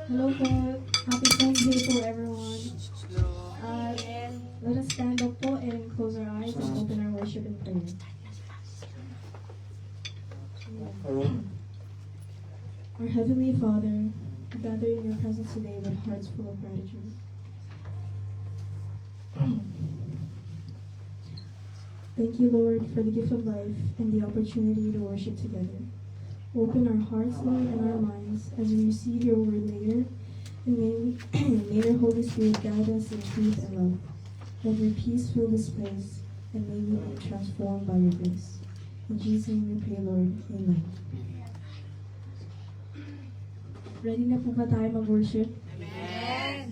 Hello po. Happy Sunday po everyone. Let us stand up po and close our eyes and open our worship in prayer. Our Heavenly Father, we gather in your presence today with hearts full of gratitude. Thank you, Lord, for the gift of life and the opportunity to worship together. Open our hearts, Lord, and our minds as we receive your word later, and may your Holy Spirit guide us in truth and love. Let your peace fill this place, and may we be transformed by your grace. In Jesus' name we pray, Lord. Amen. Ready na po ba tayo mag-worship? Amen.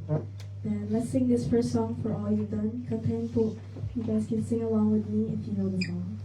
Okay. Then let's sing this first song for all you've done. Kantahin po. You guys can sing along with me if you know the song.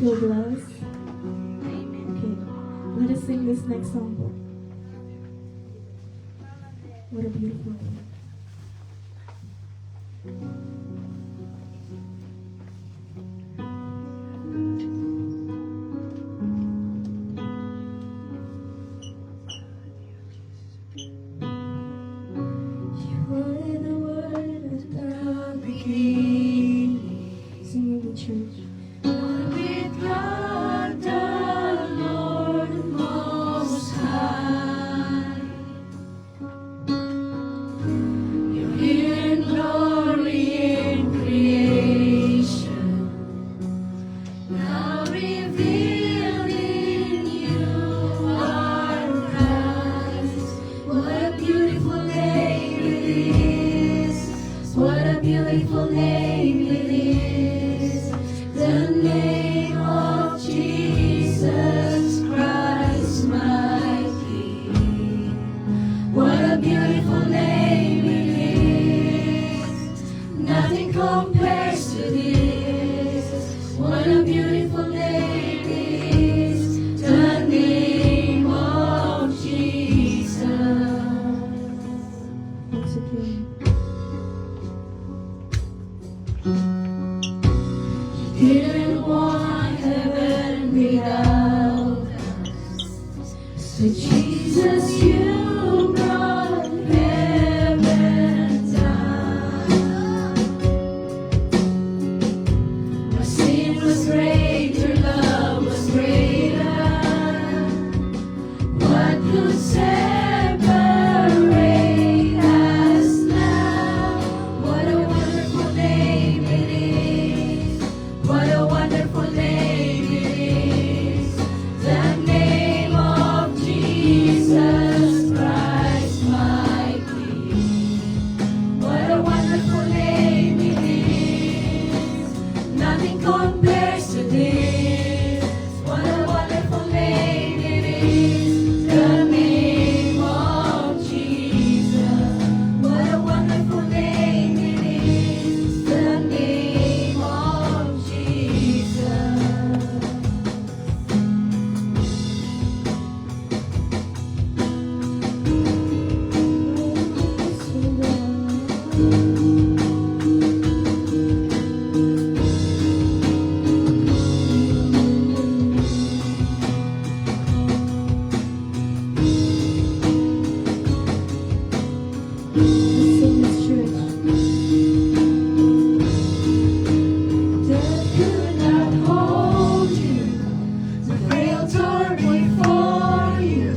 feel blessed? Okay, let us sing this next song. What a beautiful name. You are the word at the beginning. Sing it with church. One with God, the Lord Most High. You're here in glory in creation, now revealed in you are Christ. What a beautiful name it is! What a beautiful name it is! The name of Jesus Christ, my King. What a beautiful name it is! Nothing compares to this. What a beautiful name it is! The name of Jesus. Once again. Didn't want heaven without us. So Jesus, you brought heaven down. My sin was great, your love was greater. What could separate us now? What a wonderful name it is! What a wonderful name it is! The name of Jesus Christ, my King. What a wonderful name it is! Nothing compares to this. What a wonderful name it is! The name of Jesus. What a wonderful name it is! The name of Jesus. Let's sing this church. Death could not hold you, the veil tore before you.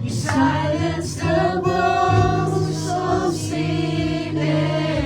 You silenced the boast of sin and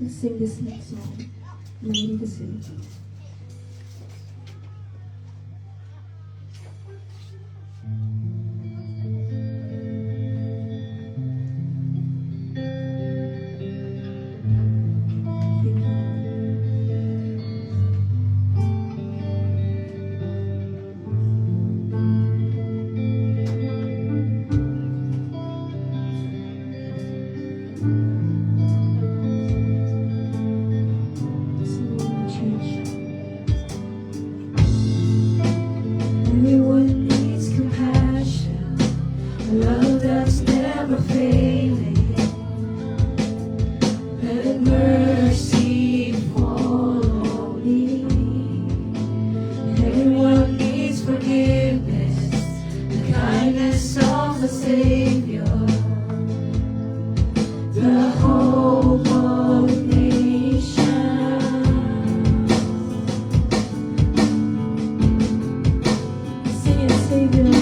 Let's sing this next song, Mighty to Save. Thank you. Sing in my church. Everyone needs compassion, a love that's never failing. Let mercy fall on me. Everyone needs forgiveness, the kindness of the Savior, the hope of nations. Sing it, Savior.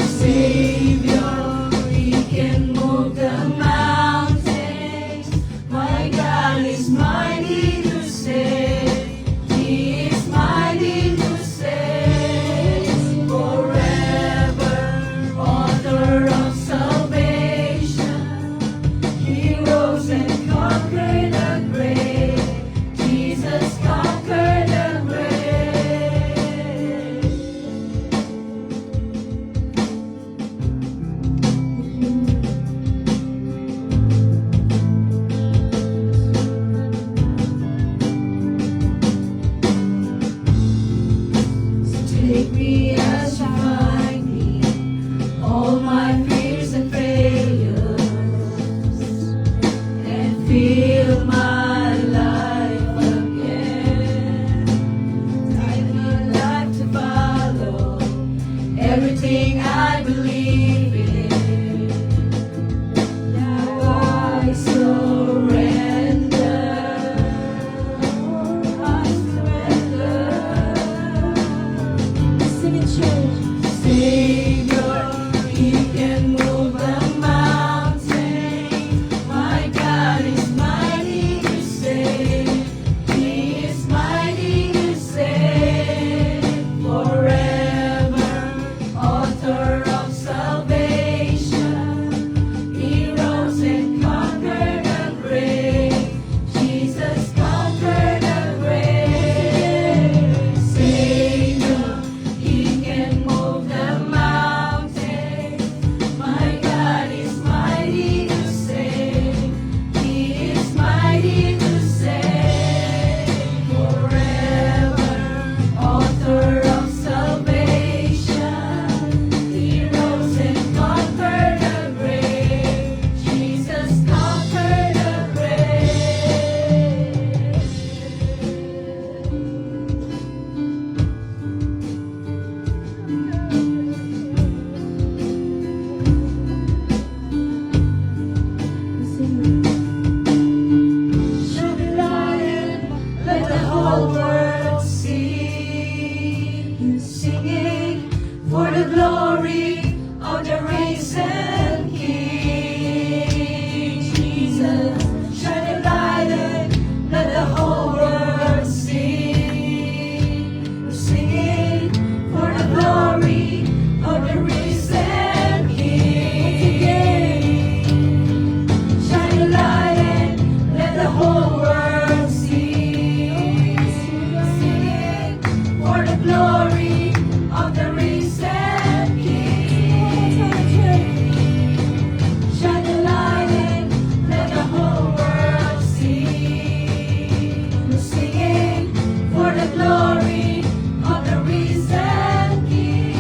Savior, He can move the mountains. My God is mighty to save. He is mighty to save. Forever, author of salvation. He rose and conquered the grave. Jesus conquered the grave. So take me as you find me, all my fears and failures, and feel my life again. Guide my life to follow everything I believe in. Now I surrender. I surrender. Sing it, church. Savior, He can move the mountain. My God is mighty to save. He is mighty to save. Forever, author of salvation. He rose and conquered the grave. Jesus conquered the grave. Savior, He can move the mountains. My God is mighty to save. He is mighty to save. Forever, author of salvation. He rose and conquered the grave. Jesus conquered the grave. Sing it. Shine a light, let the whole world see you singing for the glory of the risen King. Jesus, shine a light, let the whole world see you singing for the glory of the risen King. Shine a light and let the whole world see. Sing for the glory of the risen King. Shine a light and let the whole world see. Singing for the glory of the risen King.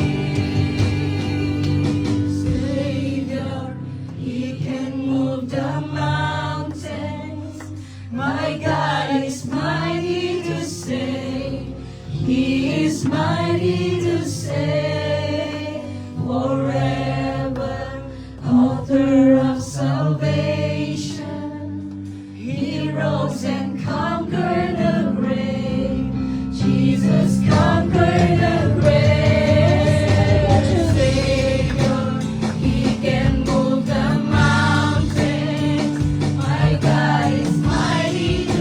Savior, He can move the mountains. My God is mighty to save. He is mighty to save. Forever, author of salvation. He rose and conquered the grave. Jesus conquered the grave. Savior, He can move the mountains. My God is mighty to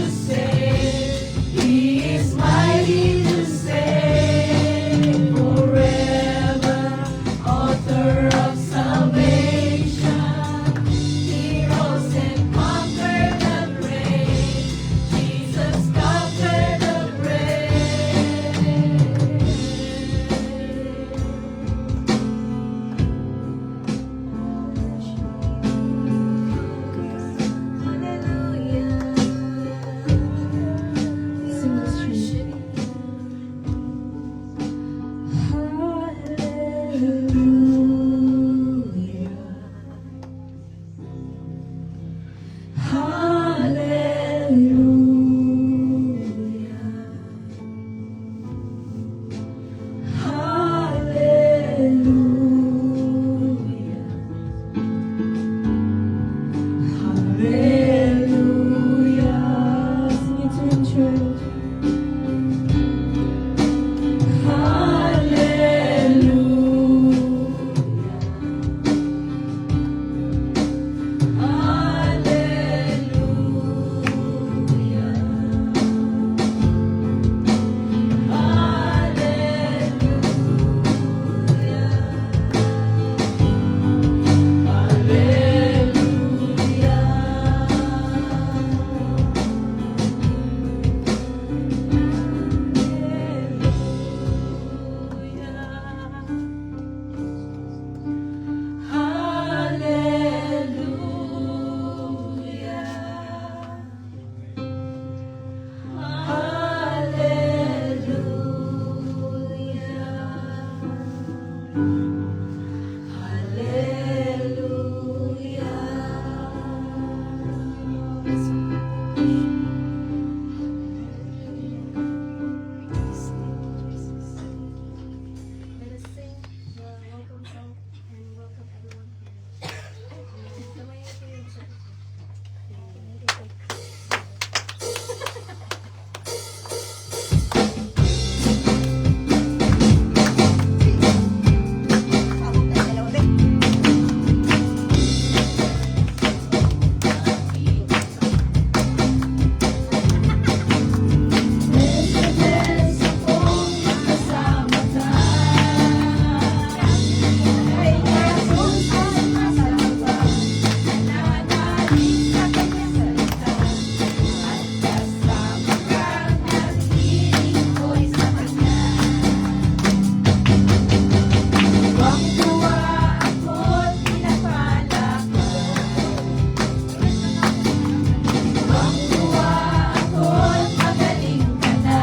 sa kanyang salita. At kasama ka, nahihiling ko'y sa kanya. Tuwang-tuwa ako't pinapala ko. Tuwang-tuwa ako't magaling ka na.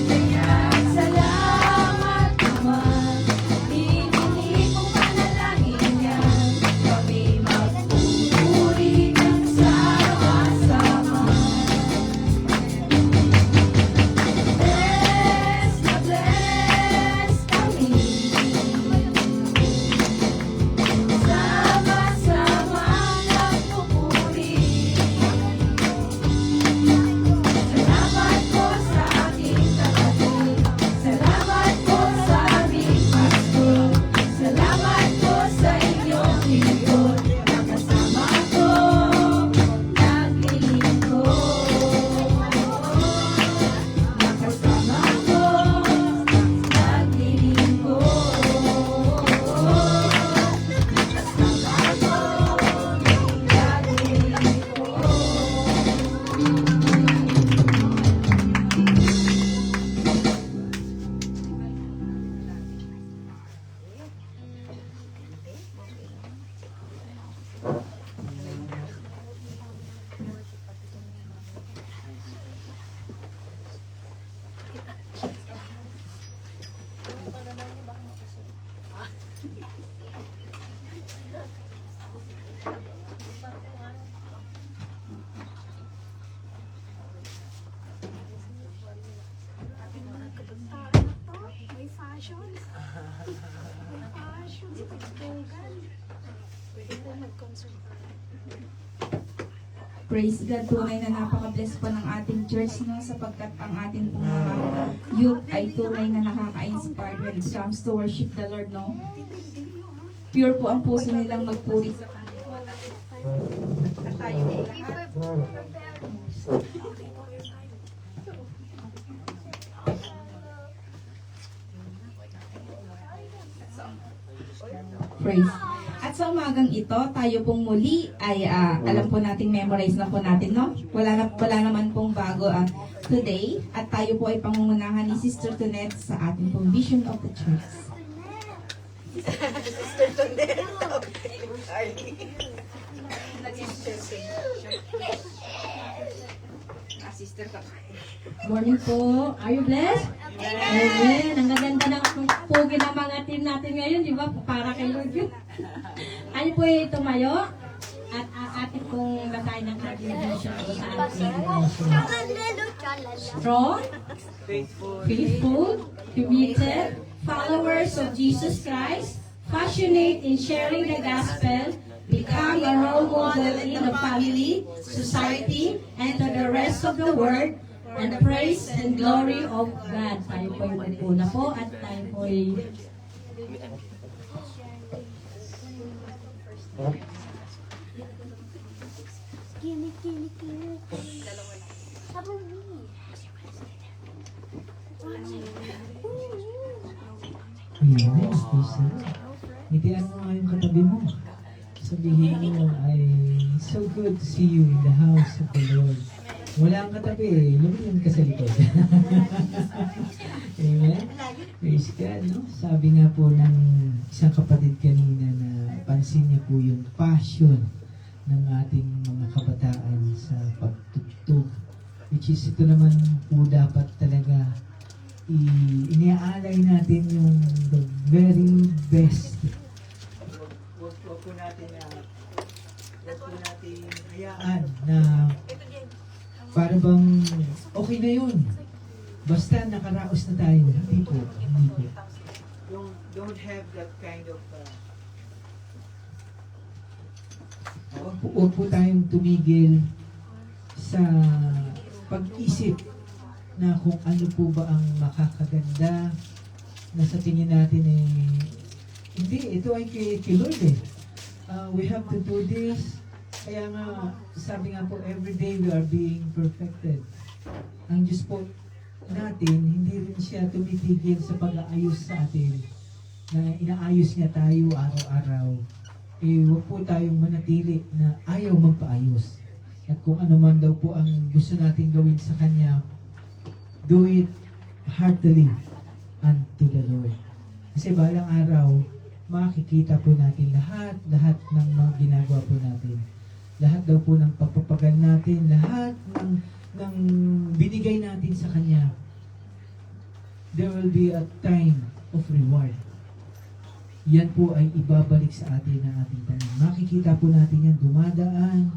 Kaya salamat naman, ibigay kong panalangin yan. Kami magpupuri ng sama-sama. Bless na bless kami. Sama-sama nagpupuri. Salamat po sa aking kapatid. Salamat po sa aming pastor. Salamat po sa inyong lingkod. Nakasama ko, naglilingkod. Nakasama ko, naglilingkod. Nakasama ko, naglilingkod. May fashion. May fashion. Pagtugan. Pwede po mag-concert. Praise God, tunay na napaka-bless po ng ating church, no, sapagkat ang ating pong mga youth ay tunay na nakaka-inspire when it comes to worship the Lord, no? Pure po ang puso nilang magpuri sa Kanya. At tayo po lahat. Praise. At sa umagang ito, tayo pong muli ay alam po nating memorize na po natin, no? Wala naman pong bago today. At tayo po ay pangungunahan ni Sister Tonet sa ating pong Vision of the Church. Sister ka. Morning po. Are you blessed? Amen. Ang gaganda ng pugi ng mga team natin ngayon, di ba? Para kay Lord yun. Ano po ay tumayo? At ating pong basahin ng ating vision po sa ating strong, faithful, committed, followers of Jesus Christ, passionate in sharing the gospel, become a role model in the family, society, and to the rest of the world, and the praise and glory of God. Tayo po yung magpuna po at tayo po ay Yes, Lisa. Ngitian mo nga yung katabi mo. Sabihin mo ay, so good to see you in the house of the Lord. Wala ang katabi eh, lumiyan ka sa likod. Amen? Praise God, no? Sabi nga po ng isang kapatid kanina na pansin niya po yung passion ng ating mga kabataan sa pagtugtog. Which is ito naman po dapat talaga iniaalay natin yung the very best. Huwag po natin hayaan na para bang okay na yun. Basta nakaraos na tayo. Hindi po. Don't have that kind of huwag po tayong tumigil sa pag-isip na kung ano po ba ang makakaganda na sa tingin natin eh, hindi, ito ay kay Lord eh. We have to do this. Kaya nga, sabi nga po, every day we are being perfected. Ang Diyos po natin, hindi rin siya tumitigil sa pag-aayos sa atin. Na inaayos niya tayo araw-araw. huwag po tayong manatili na ayaw magpaayos. At kung ano man daw po ang gusto natin gawin sa Kanya, do it heartily unto the Lord. Kasi balang araw, makikita po natin lahat ng mga ginagawa po natin. Lahat daw po ng pagpapagal natin, lahat ng binigay natin sa Kanya. There will be a time of reward. Yan po ay ibabalik sa atin ng ating tanan. Makikita po natin yan, dumadaan.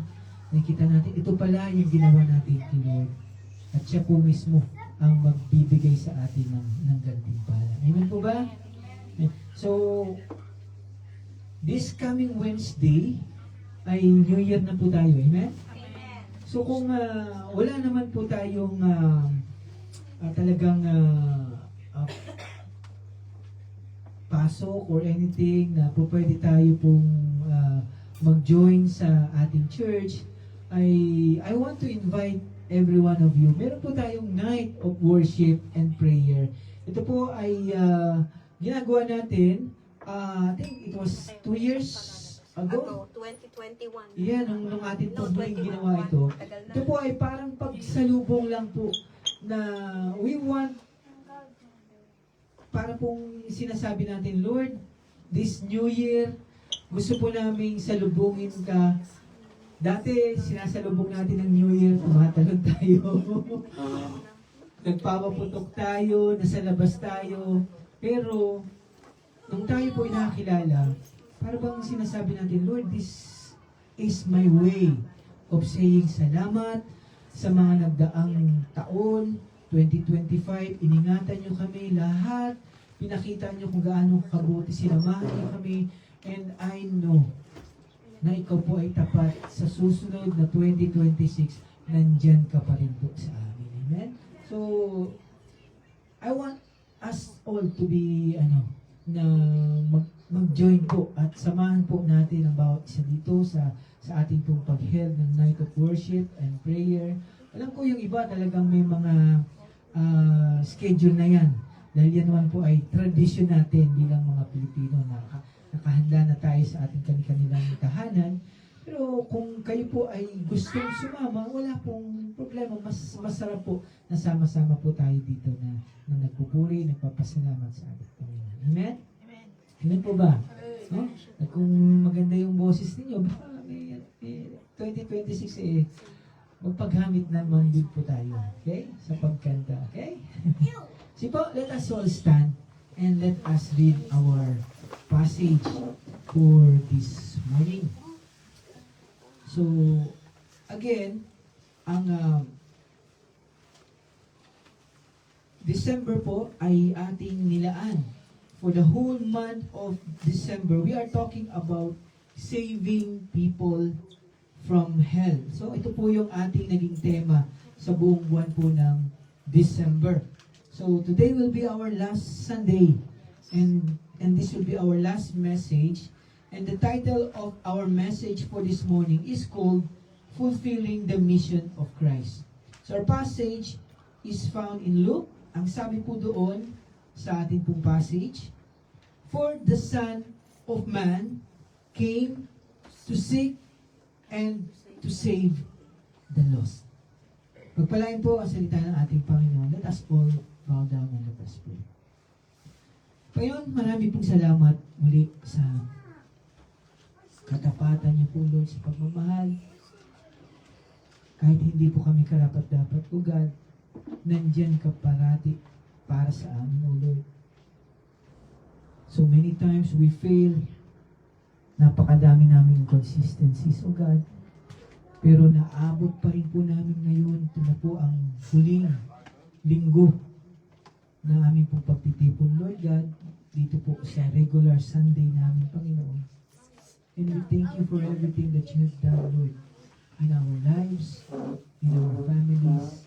Nakikita natin, ito pala yung ginawa natin kay Lord. At siya po mismo ang magbibigay sa atin ng gantimpala. Amen po ba? So, this coming Wednesday ay New Year na po tayo. Amen? So, kung wala naman po tayong talagang pasok or anything na po pwede tayo pong mag-join sa ating church, I want to invite every one of you. Meron po tayong night of worship and prayer. Ito po ay ginagawa natin, I think it was 2 years ago. 2021. Yeah, nung ating po ginawa ito. Ito po ay parang pagsalubong lang po na we want, para pong sinasabi natin, Lord, this New Year, gusto po namin salubungin ka. Dati, sinasalubong natin ng New Year, tumatalog tayo. Nagpapaputok tayo, nasa labas tayo. Pero, nung tayo po nakakilala, para bang sinasabi natin, Lord, this is my way of saying salamat sa mga nagdaang taon, 2025, iningatan nyo kami lahat, pinakita nyo kung gaano kabuti, sinamahan nyo kami, and I know na ikaw po ay tapat sa susunod na 2026, nandyan ka pa rin po sa amin. Amen? So, I want us all to be, na mag-join po at samahan po natin ang bawat isa dito sa ating pong pag-held ng night of worship and prayer. Alam ko yung iba talagang may mga schedule na yan. Dahil yan naman po ay tradition natin bilang mga Pilipino na nakahanda na tayo sa ating kanilang tahanan. Pero kung kayo po ay gustong sumama, wala pong problema. Mas masarap po na sama-sama po tayo dito na nagpupuri, nagpapasalamat sa ating Panginoon. Amen? Amen po ba? No? At kung maganda yung boses ninyo, baka may 2026 magpaghamit naman din po tayo. Okay? Sa pagkanta. Okay? So po, let us all stand and let us read our passage for this morning. So, again, ang December po ay ating nilaan. For the whole month of December, we are talking about saving people from hell. So, ito po yung ating naging tema sa buong buwan po ng December. So, today will be our last Sunday, and this will be our last message. And the title of our message for this morning is called Fulfilling the Mission of Christ. So, our passage is found in Luke. Ang sabi po doon sa ating pong passage, For the Son of Man came to seek and to save the lost. Pagpalain po ang salita ng ating Panginoon. Let us all bow down and let us pray. Panginoon, marami pong salamat muli sa katapatan niyo po, Lord, sa pagmamahal. Kahit hindi po kami karapat-dapat, O God, nandyan ka parati para sa amin, O Lord. So many times we fail. Napakadami namin inconsistencies, O God. Pero naabot pa rin po namin ngayon. Ito na po ang huling linggo na aming pong pagtitipon, Lord God, dito po sa regular Sunday namin, Panginoon. And we thank you for everything that you have done, Lord, in our lives, in our families,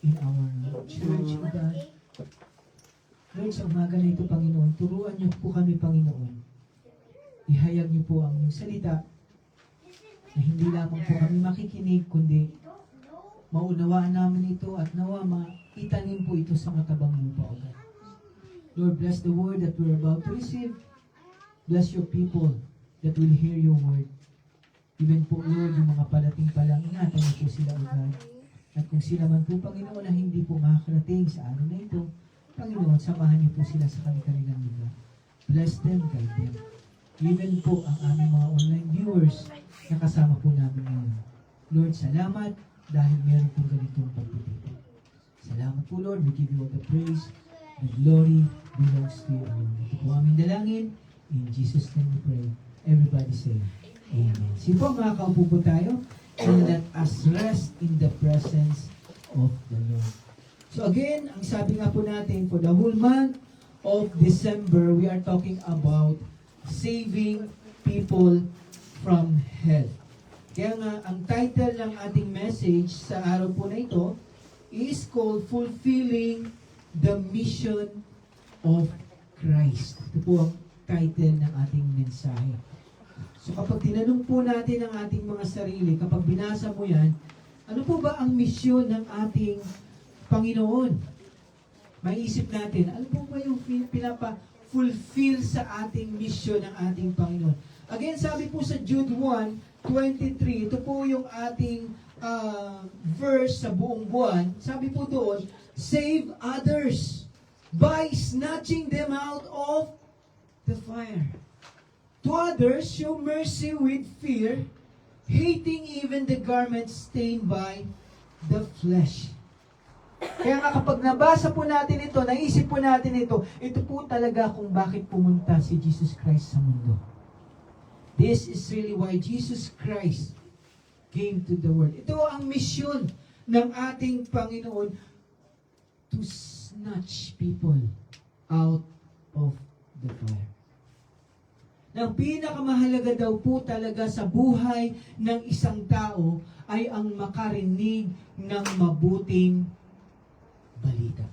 in our church, O God. Lord, sa umaga na ito, Panginoon, turuan niyo po kami, Panginoon. Ihayag niyo po ang inyong salita na hindi lamang po kami makikinig, kundi maunawaan namin ito at nawa maitanim po ito sa matabang lupa, O God. Lord, bless the word that we're about to receive. Bless your people that will hear your word. Even po, Lord, yung mga palating pa lang, ingatan niyo po sila agad. At kung sila man po, Panginoon, na hindi po makakarating sa araw na ito, Panginoon, samahan niyo po sila sa kanilang lugar. Bless them, guide them. Even po ang aming mga online viewers na kasama po namin ngayon. Lord, salamat dahil meron po ganitong pagpipito. Salamat po, Lord. We give you all the praise. The glory belongs to you alone. Ito po aming dalangin. In Jesus' name we pray. Everybody say, Amen. Sige po, makakaupo po tayo. And let us rest in the presence of the Lord. So again, ang sabi nga po natin, for the whole month of December, we are talking about saving people from hell. Kaya nga, ang title ng ating message sa araw po na ito is called Fulfilling the Mission of Christ. Ito po ang title ng ating mensahe. So kapag tinanong po natin ang ating mga sarili, kapag binasa mo yan, ano po ba ang misyon ng ating Panginoon? Maiisip natin, ano po ba yung pinapa-fulfill sa ating misyon ng ating Panginoon? Again, sabi po sa Jude 1:23, ito po yung ating verse sa buong buwan. Sabi po doon, save others by snatching them out of the fire. To others, show mercy with fear, hating even the garments stained by the flesh. Kaya nga kapag nabasa po natin ito, naisip po natin ito po talaga kung bakit pumunta si Jesus Christ sa mundo. This is really why Jesus Christ came to the world. Ito ang misyon ng ating Panginoon, to snatch people out of the fire. Ang pinakamahalaga daw po talaga sa buhay ng isang tao ay ang makarinig ng mabuting balita.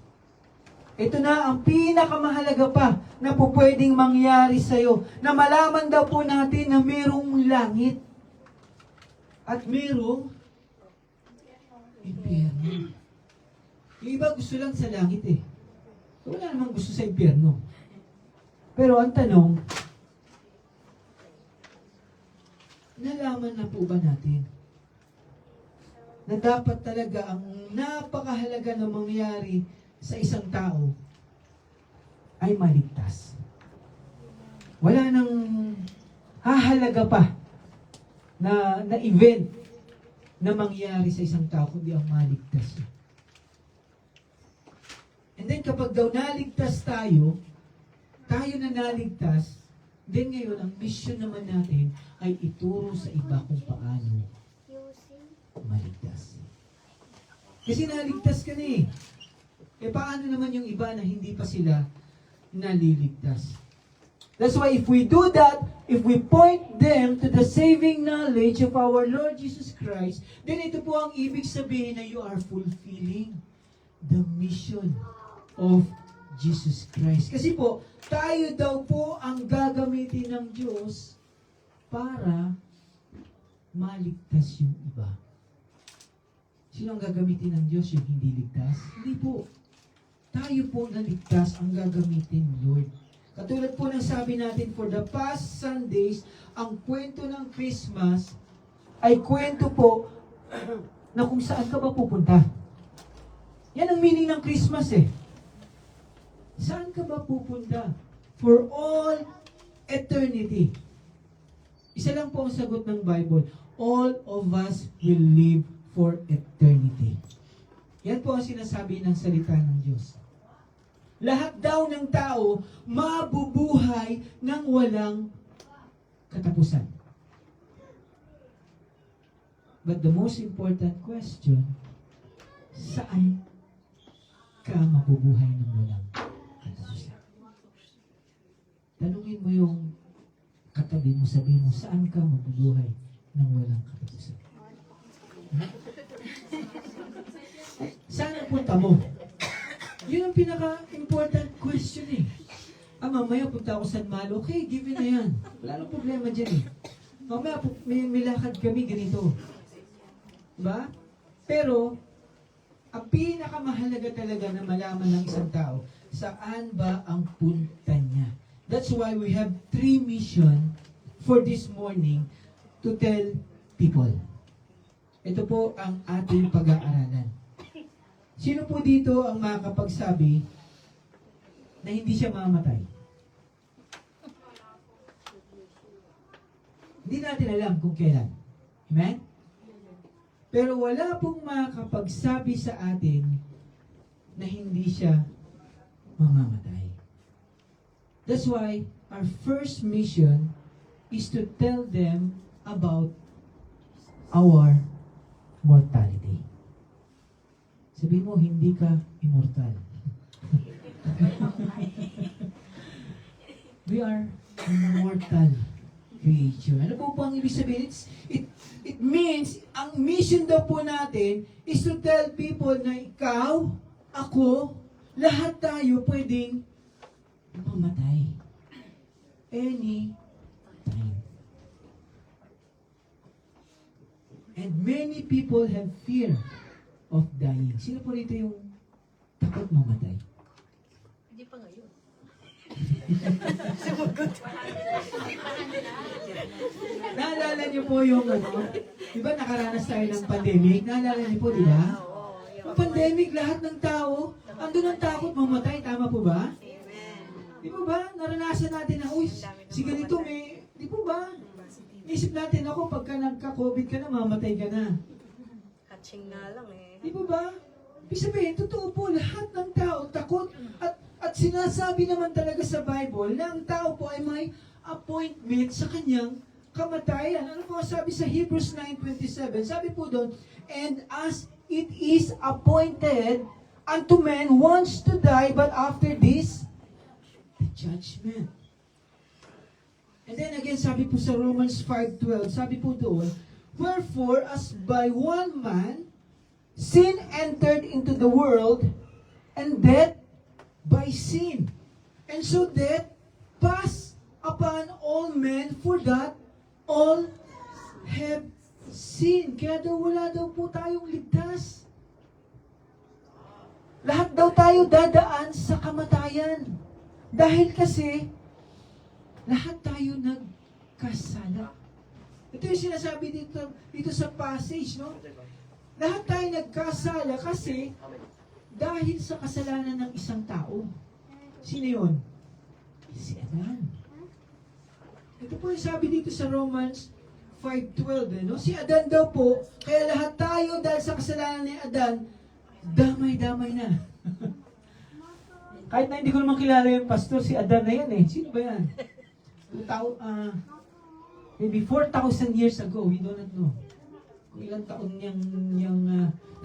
Ito na ang pinakamahalaga pa na po pwedeng mangyari sa iyo. Na malaman daw po natin na mayroong langit at mayroong impyerno. Yung iba gusto lang sa langit eh. Wala namang gusto sa impyerno. Pero ang tanong, nalaman na po ba natin na dapat talaga ang napakahalaga na mangyari sa isang tao ay maligtas? Wala nang hahalaga pa na event na mangyari sa isang tao kundi ang maligtas. And then kapag daw naligtas tayo na naligtas, then ngayon, ang mission naman natin ay ituro sa iba kung paano maligtas. Kasi naligtas ka na eh. Eh paano naman yung iba na hindi pa sila naliligtas? That's why if we do that, if we point them to the saving knowledge of our Lord Jesus Christ, then ito po ang ibig sabihin na you are fulfilling the mission of Jesus Christ. Kasi po, tayo daw po ang gagamitin ng Diyos para maligtas yung iba. Sino ang gagamitin ng Diyos? Yung hindi ligtas? Hindi po. Tayo po na ligtas ang gagamitin, Lord. Katulad po ng sabi natin, for the past Sundays, ang kwento ng Christmas ay kwento po na kung saan ka ba pupunta. Yan ang meaning ng Christmas eh. Saan ka ba pupunta? For all eternity. Isa lang po ang sagot ng Bible. All of us will live for eternity. Yan po ang sinasabi ng salita ng Diyos. Lahat daw ng tao mabubuhay ng walang katapusan. But the most important question, saan ka mabubuhay ng walang katapusan? Tanungin mo yung katabi mo, sabihin mo, saan ka mabubuhay ng walang katapusan? Saan ang punta mo? Yun ang pinaka-important question eh. Mamaya punta ako San Malo, okay, given na yan. Wala nang problema dyan eh. Mamaya may lakad kami ganito. Diba? Pero, ang pinakamahalaga talaga na malaman ng isang tao, saan ba ang punta niya? That's why we have 3 missions for this morning to tell people. Ito po ang ating pag-aaralan. Sino po dito ang makakapagsabi na hindi siya mamatay? Hindi natin alam kung kailan. Amen? Pero wala pong makakapagsabi sa atin na hindi siya mamamatay. That's why our first mission is to tell them about our mortality. Sabihin mo, hindi ka immortal. We are mortal creature. Ano po ang ibig sabihin? It means, ang mission daw po natin is to tell people na ikaw, ako, lahat tayo pwedeng mamatay. Any time. And many people have fear of dying. Sino po rito yung takot mamatay? Hindi pa ngayon. Naalala niyo po yung di ba nakaranas tayo ng pandemic? Naalala niyo po, di ba? Ang pandemic, lahat ng tao, andun ang takot mamatay. Tama po ba? Di po ba? Naranasan natin na, uy, si ganito may, di po ba? Isip natin ako, pagka nagka-COVID ka na, mamatay ka na. Hatching nga lang eh. Di po ba? Ibig sabihin, totoo po, lahat ng tao takot. At sinasabi naman talaga sa Bible na ang tao po ay may appointment sa kanyang kamatayan. Ano po sabi sa Hebrews 9:27? Sabi po doon, and as it is appointed unto men once to die, but after this, the judgment. And then again, sabi po sa Romans 5:12, sabi po doon, wherefore, as by one man, sin entered into the world, and death by sin. And so death passed upon all men, for that all have sinned. Kaya daw wala daw po tayong ligtas. Lahat daw tayo dadaan sa kamatayan. Dahil kasi, lahat tayo nagkasala. Ito yung sinasabi dito sa passage, no? Lahat tayo nagkasala kasi dahil sa kasalanan ng isang tao. Sino yun? Si Adan. Ito po yung sabi dito sa Romans 5:12, no? Si Adan daw po, kaya lahat tayo dahil sa kasalanan ni Adan, damay-damay na. Kahit na hindi ko naman kilala yung pastor, si Adan na yan eh. Sino ba yan? Maybe 4,000 years ago, we do not know. Kung ilang taon yung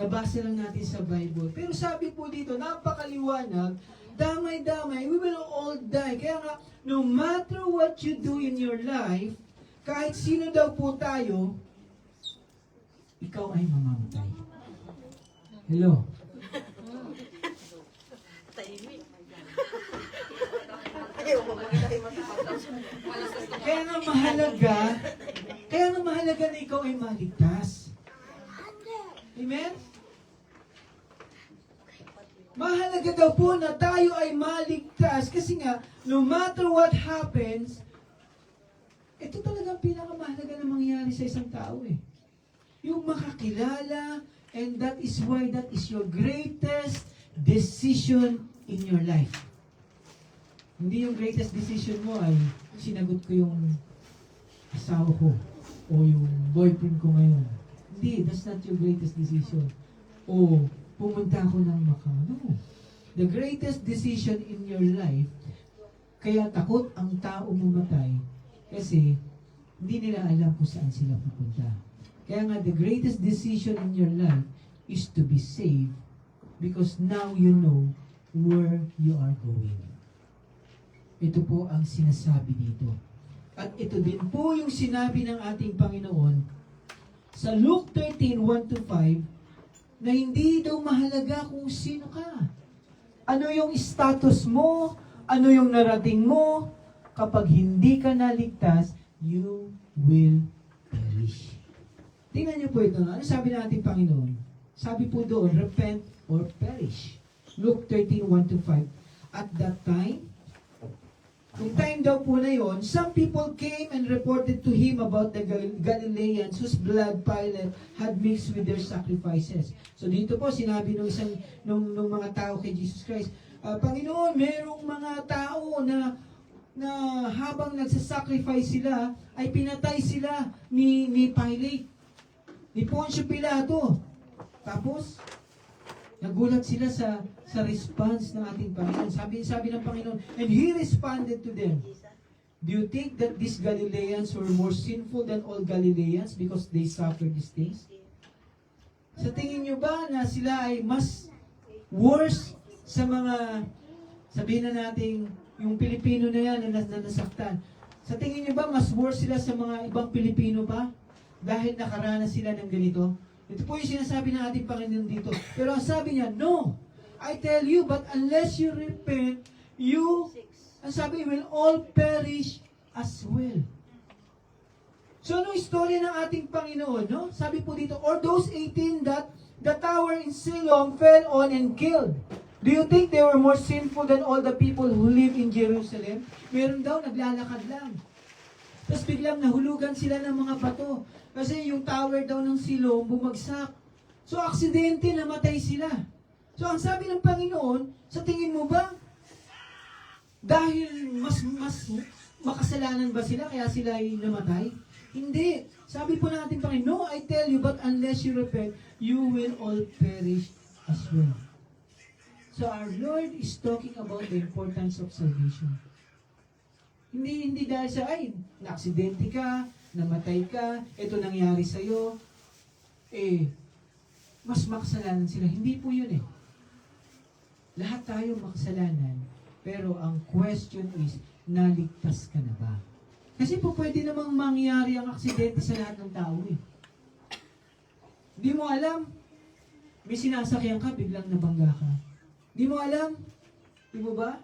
nabasa lang natin sa Bible. Pero sabi po dito, napakaliwanag, damay-damay, we will all die. Kaya nga, no matter what you do in your life, kahit sino daw po tayo, ikaw ay mamamatay. Hello? Tahimik. Kaya nga mahalaga na ikaw ay maligtas. Amen? Mahalaga daw po na tayo ay maligtas kasi nga, no matter what happens, ito talagang pinakamahalaga na mangyari sa isang tao eh. Yung makakilala, and that is why that is your greatest decision in your life. Hindi yung greatest decision mo ay sinagot ko yung asawa ko o yung boyfriend ko ngayon. Hindi, that's not your greatest decision. O pumunta ako ng Macau. No. The greatest decision in your life, kaya takot ang tao mamatay kasi hindi nila alam kung saan sila pupunta. Kaya nga, the greatest decision in your life is to be saved because now you know where you are going. Ito po ang sinasabi dito. At ito din po yung sinabi ng ating Panginoon sa Luke 13:1-5 na hindi daw mahalaga kung sino ka. Ano yung status mo, ano yung narating mo, kapag hindi ka naligtas, you will perish. Tingnan niyo po ito. Ano sabi ng ating Panginoon? Sabi po doon, repent or perish. Luke 13:1-5. At that time, Yung time daw po na yon, some people came and reported to him about the Galileans whose blood Pilate had mixed with their sacrifices. So dito po, sinabi nung mga tao kay Jesus Christ, Panginoon, merong mga tao na habang nagsasacrifice sila, ay pinatay sila ni Pilate, ni Poncio Pilato. Tapos, nagulat sila sa response ng ating Panginoon. Sabi ng Panginoon, and He responded to them, do you think that these Galileans were more sinful than all Galileans because they suffered these things? Sa tingin nyo ba na sila ay mas worse sa mga, sabihin na natin, yung Pilipino na yan na nasaktan? Sa tingin nyo ba mas worse sila sa mga ibang Pilipino pa? Dahil nakaranas sila ng ganito? Ito po yung sinasabi ng ating Panginoon dito. Pero ang sabi niya, no! I tell you, but unless you repent, ang sabi, will all perish as well. So, anong istorya ng ating Panginoon, no? Sabi po dito, or those 18 that the tower in Siloam fell on and killed. Do you think they were more sinful than all the people who live in Jerusalem? Meron daw, naglalakad lang. Tapos biglang nahulugan sila ng mga bato. Kasi yung tower daw ng Siloam bumagsak. So, aksidente, namatay sila. So, ang sabi ng Panginoon, sa tingin mo ba, dahil mas makasalanan ba sila kaya sila ay namatay? Hindi. Sabi po natin Panginoon, no, I tell you, but unless you repent, you will all perish as well. So, our Lord is talking about the importance of salvation. Hindi dahil sa, na-aksidente ka, namatay ka, ito nangyari sa'yo, mas makasalanan sila. Hindi po yun eh. Lahat tayo makasalanan, pero ang question is, naligtas ka na ba? Kasi po pwede namang mangyari ang aksidente sa lahat ng tao eh. Hindi mo alam, may sinasakyan ka, biglang nabangga ka. Hindi mo alam, di mo ba?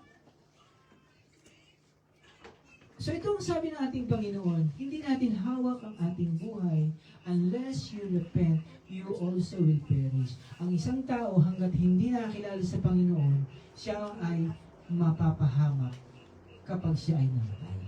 So ito ang sabi ng ating Panginoon, hindi natin hawak ang ating buhay unless you repent, you also will perish. Ang isang tao hanggat hindi nakakilala sa Panginoon, siya ay mapapahamak kapag siya ay namatay.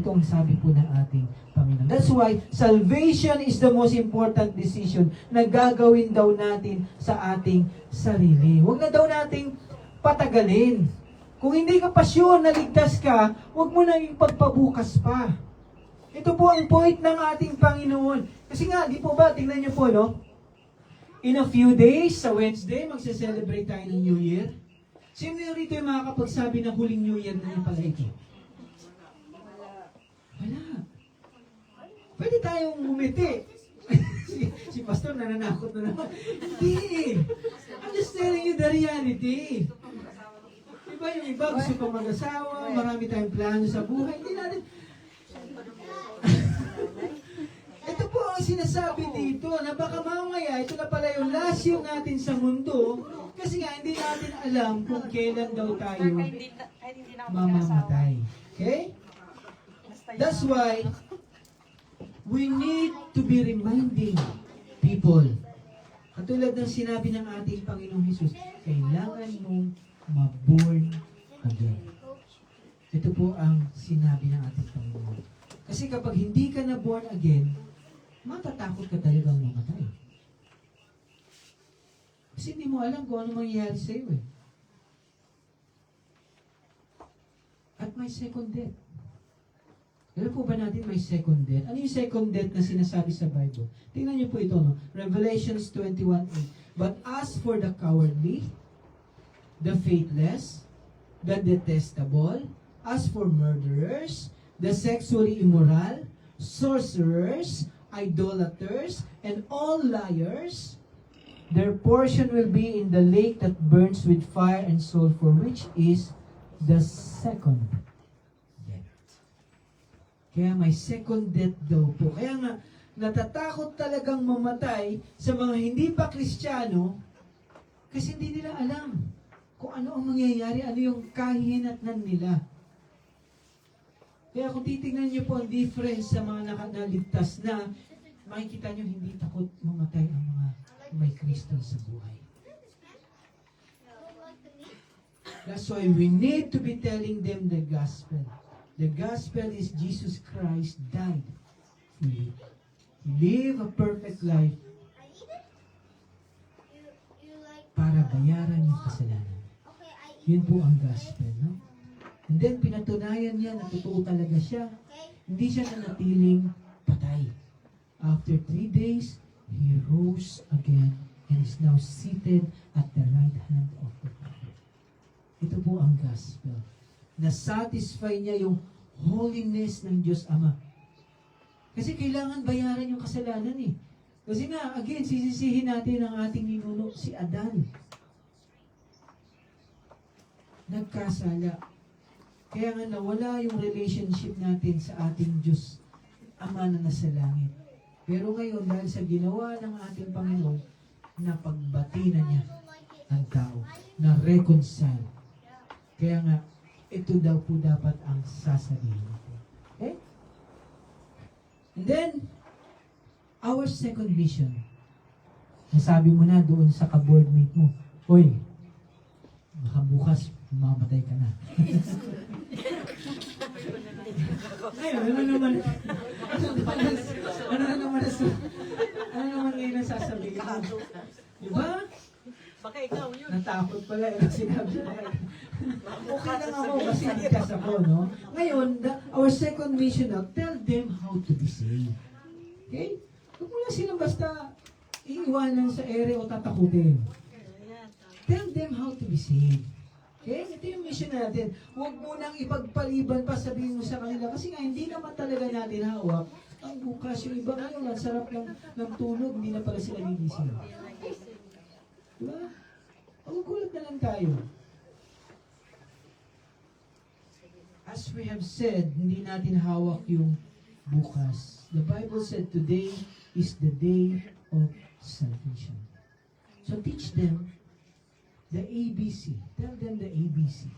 Ito ang sabi po ng ating Panginoon. That's why salvation is the most important decision na gagawin daw natin sa ating sarili. Huwag na daw nating patagalin. Kung hindi ka pasyon na ligtas ka, huwag mo nang ipagpabukas pa. Ito po ang point ng ating Panginoon. Kasi nga, di po ba, tingnan niyo po, no? In a few days, sa Wednesday, magse-celebrate tayo ng New Year. Sino yung rito yung makakapagsabi na huling New Year na yung pala ito? Wala. Pwede tayong umiti. si Pastor nananakot na naman. Hindi. I'm just telling you the reality. Diba yung iba gusto pang mag-asawa, marami tayong plano sa buhay, hindi natin. Ito po ang sinasabi dito, na baka mamaya, ito na pala yung last year natin sa mundo, kasi nga hindi natin alam kung kailan daw tayo mamamatay. Okay? That's why, we need to be reminding people. Katulad ng sinabi ng ating Panginoong Hesus, kailangan mong ma-born again. Ito po ang sinabi ng ating Panginoon. Kasi kapag hindi ka na born again, matatakot ka talagang mamatay. Kasi hindi mo alam kung ano mangyayari sa iyo eh. At may second death. Alam po ba natin may second death? Ano yung second death na sinasabi sa Bible? Tingnan niyo po ito, no? Revelations 21:8. But as for the cowardly, the faithless, the detestable, as for murderers, the sexually immoral, sorcerers, idolaters, and all liars, their portion will be in the lake that burns with fire and sulfur, which is the second death. Kaya may second death daw po. Kaya nga, natatakot talagang mamatay sa mga hindi pa Kristiyano kasi hindi nila alam kung ano ang mangyayari, ano yung kahinatnan nila. Kaya kung titignan niyo po ang difference sa mga nakanaligtas na, makikita niyo hindi takot mamatay ang mga may Kristo sa buhay. That's why we need to be telling them the gospel. The gospel is Jesus Christ died for you. Live a perfect life para bayaran yung kasalanan. Yun po ang gospel, no? And then, pinatunayan niya na totoo talaga siya. Hindi siya nanatiling patay. After 3 days, He rose again and is now seated at the right hand of the Father. Ito po ang gospel. Na-satisfy niya yung holiness ng Diyos Ama. Kasi kailangan bayaran yung kasalanan eh. Kasi nga, again, sisisihin natin ang ating ninuno, si Adan. Nagkasala. Kaya nga nawala yung relationship natin sa ating Diyos, Ama na nasa langit. Pero ngayon, dahil sa ginawa ng ating Panginoon, napagbati na niya ang tao, na-reconcile. Kaya nga, ito daw po dapat ang sasabihin natin. Okay? And then, our second mission. Nasabi mo na doon sa ka-boardmate mo, Hoy, baka bukas, mamatay ka na. Ngayon, ano naman ngayon ang sasabihin mo? Diba? Baka ikaw yun. Natakot pala yung sinabi mo. Okay lang ako kasi ligtas ako, no? Ngayon, our second mission now, tell them how to be saved. Okay? Huwag mo lang silang basta iiwanan sa ere o tatakutin. Tell them how to be saved. Okay? Ito yung mission natin. Huwag mo nang ipagpaliban pa, sabihin mo sa kanila. Kasi nga, hindi naman talaga natin hawak. Ang bukas, yung iba ngayon, ang sarap ng tulog, hindi na pala sila gigising. Diba? Magugulat na lang tayo. As we have said, hindi natin hawak yung bukas. The Bible said today is the day of salvation. So teach them the ABC. Tell them the ABC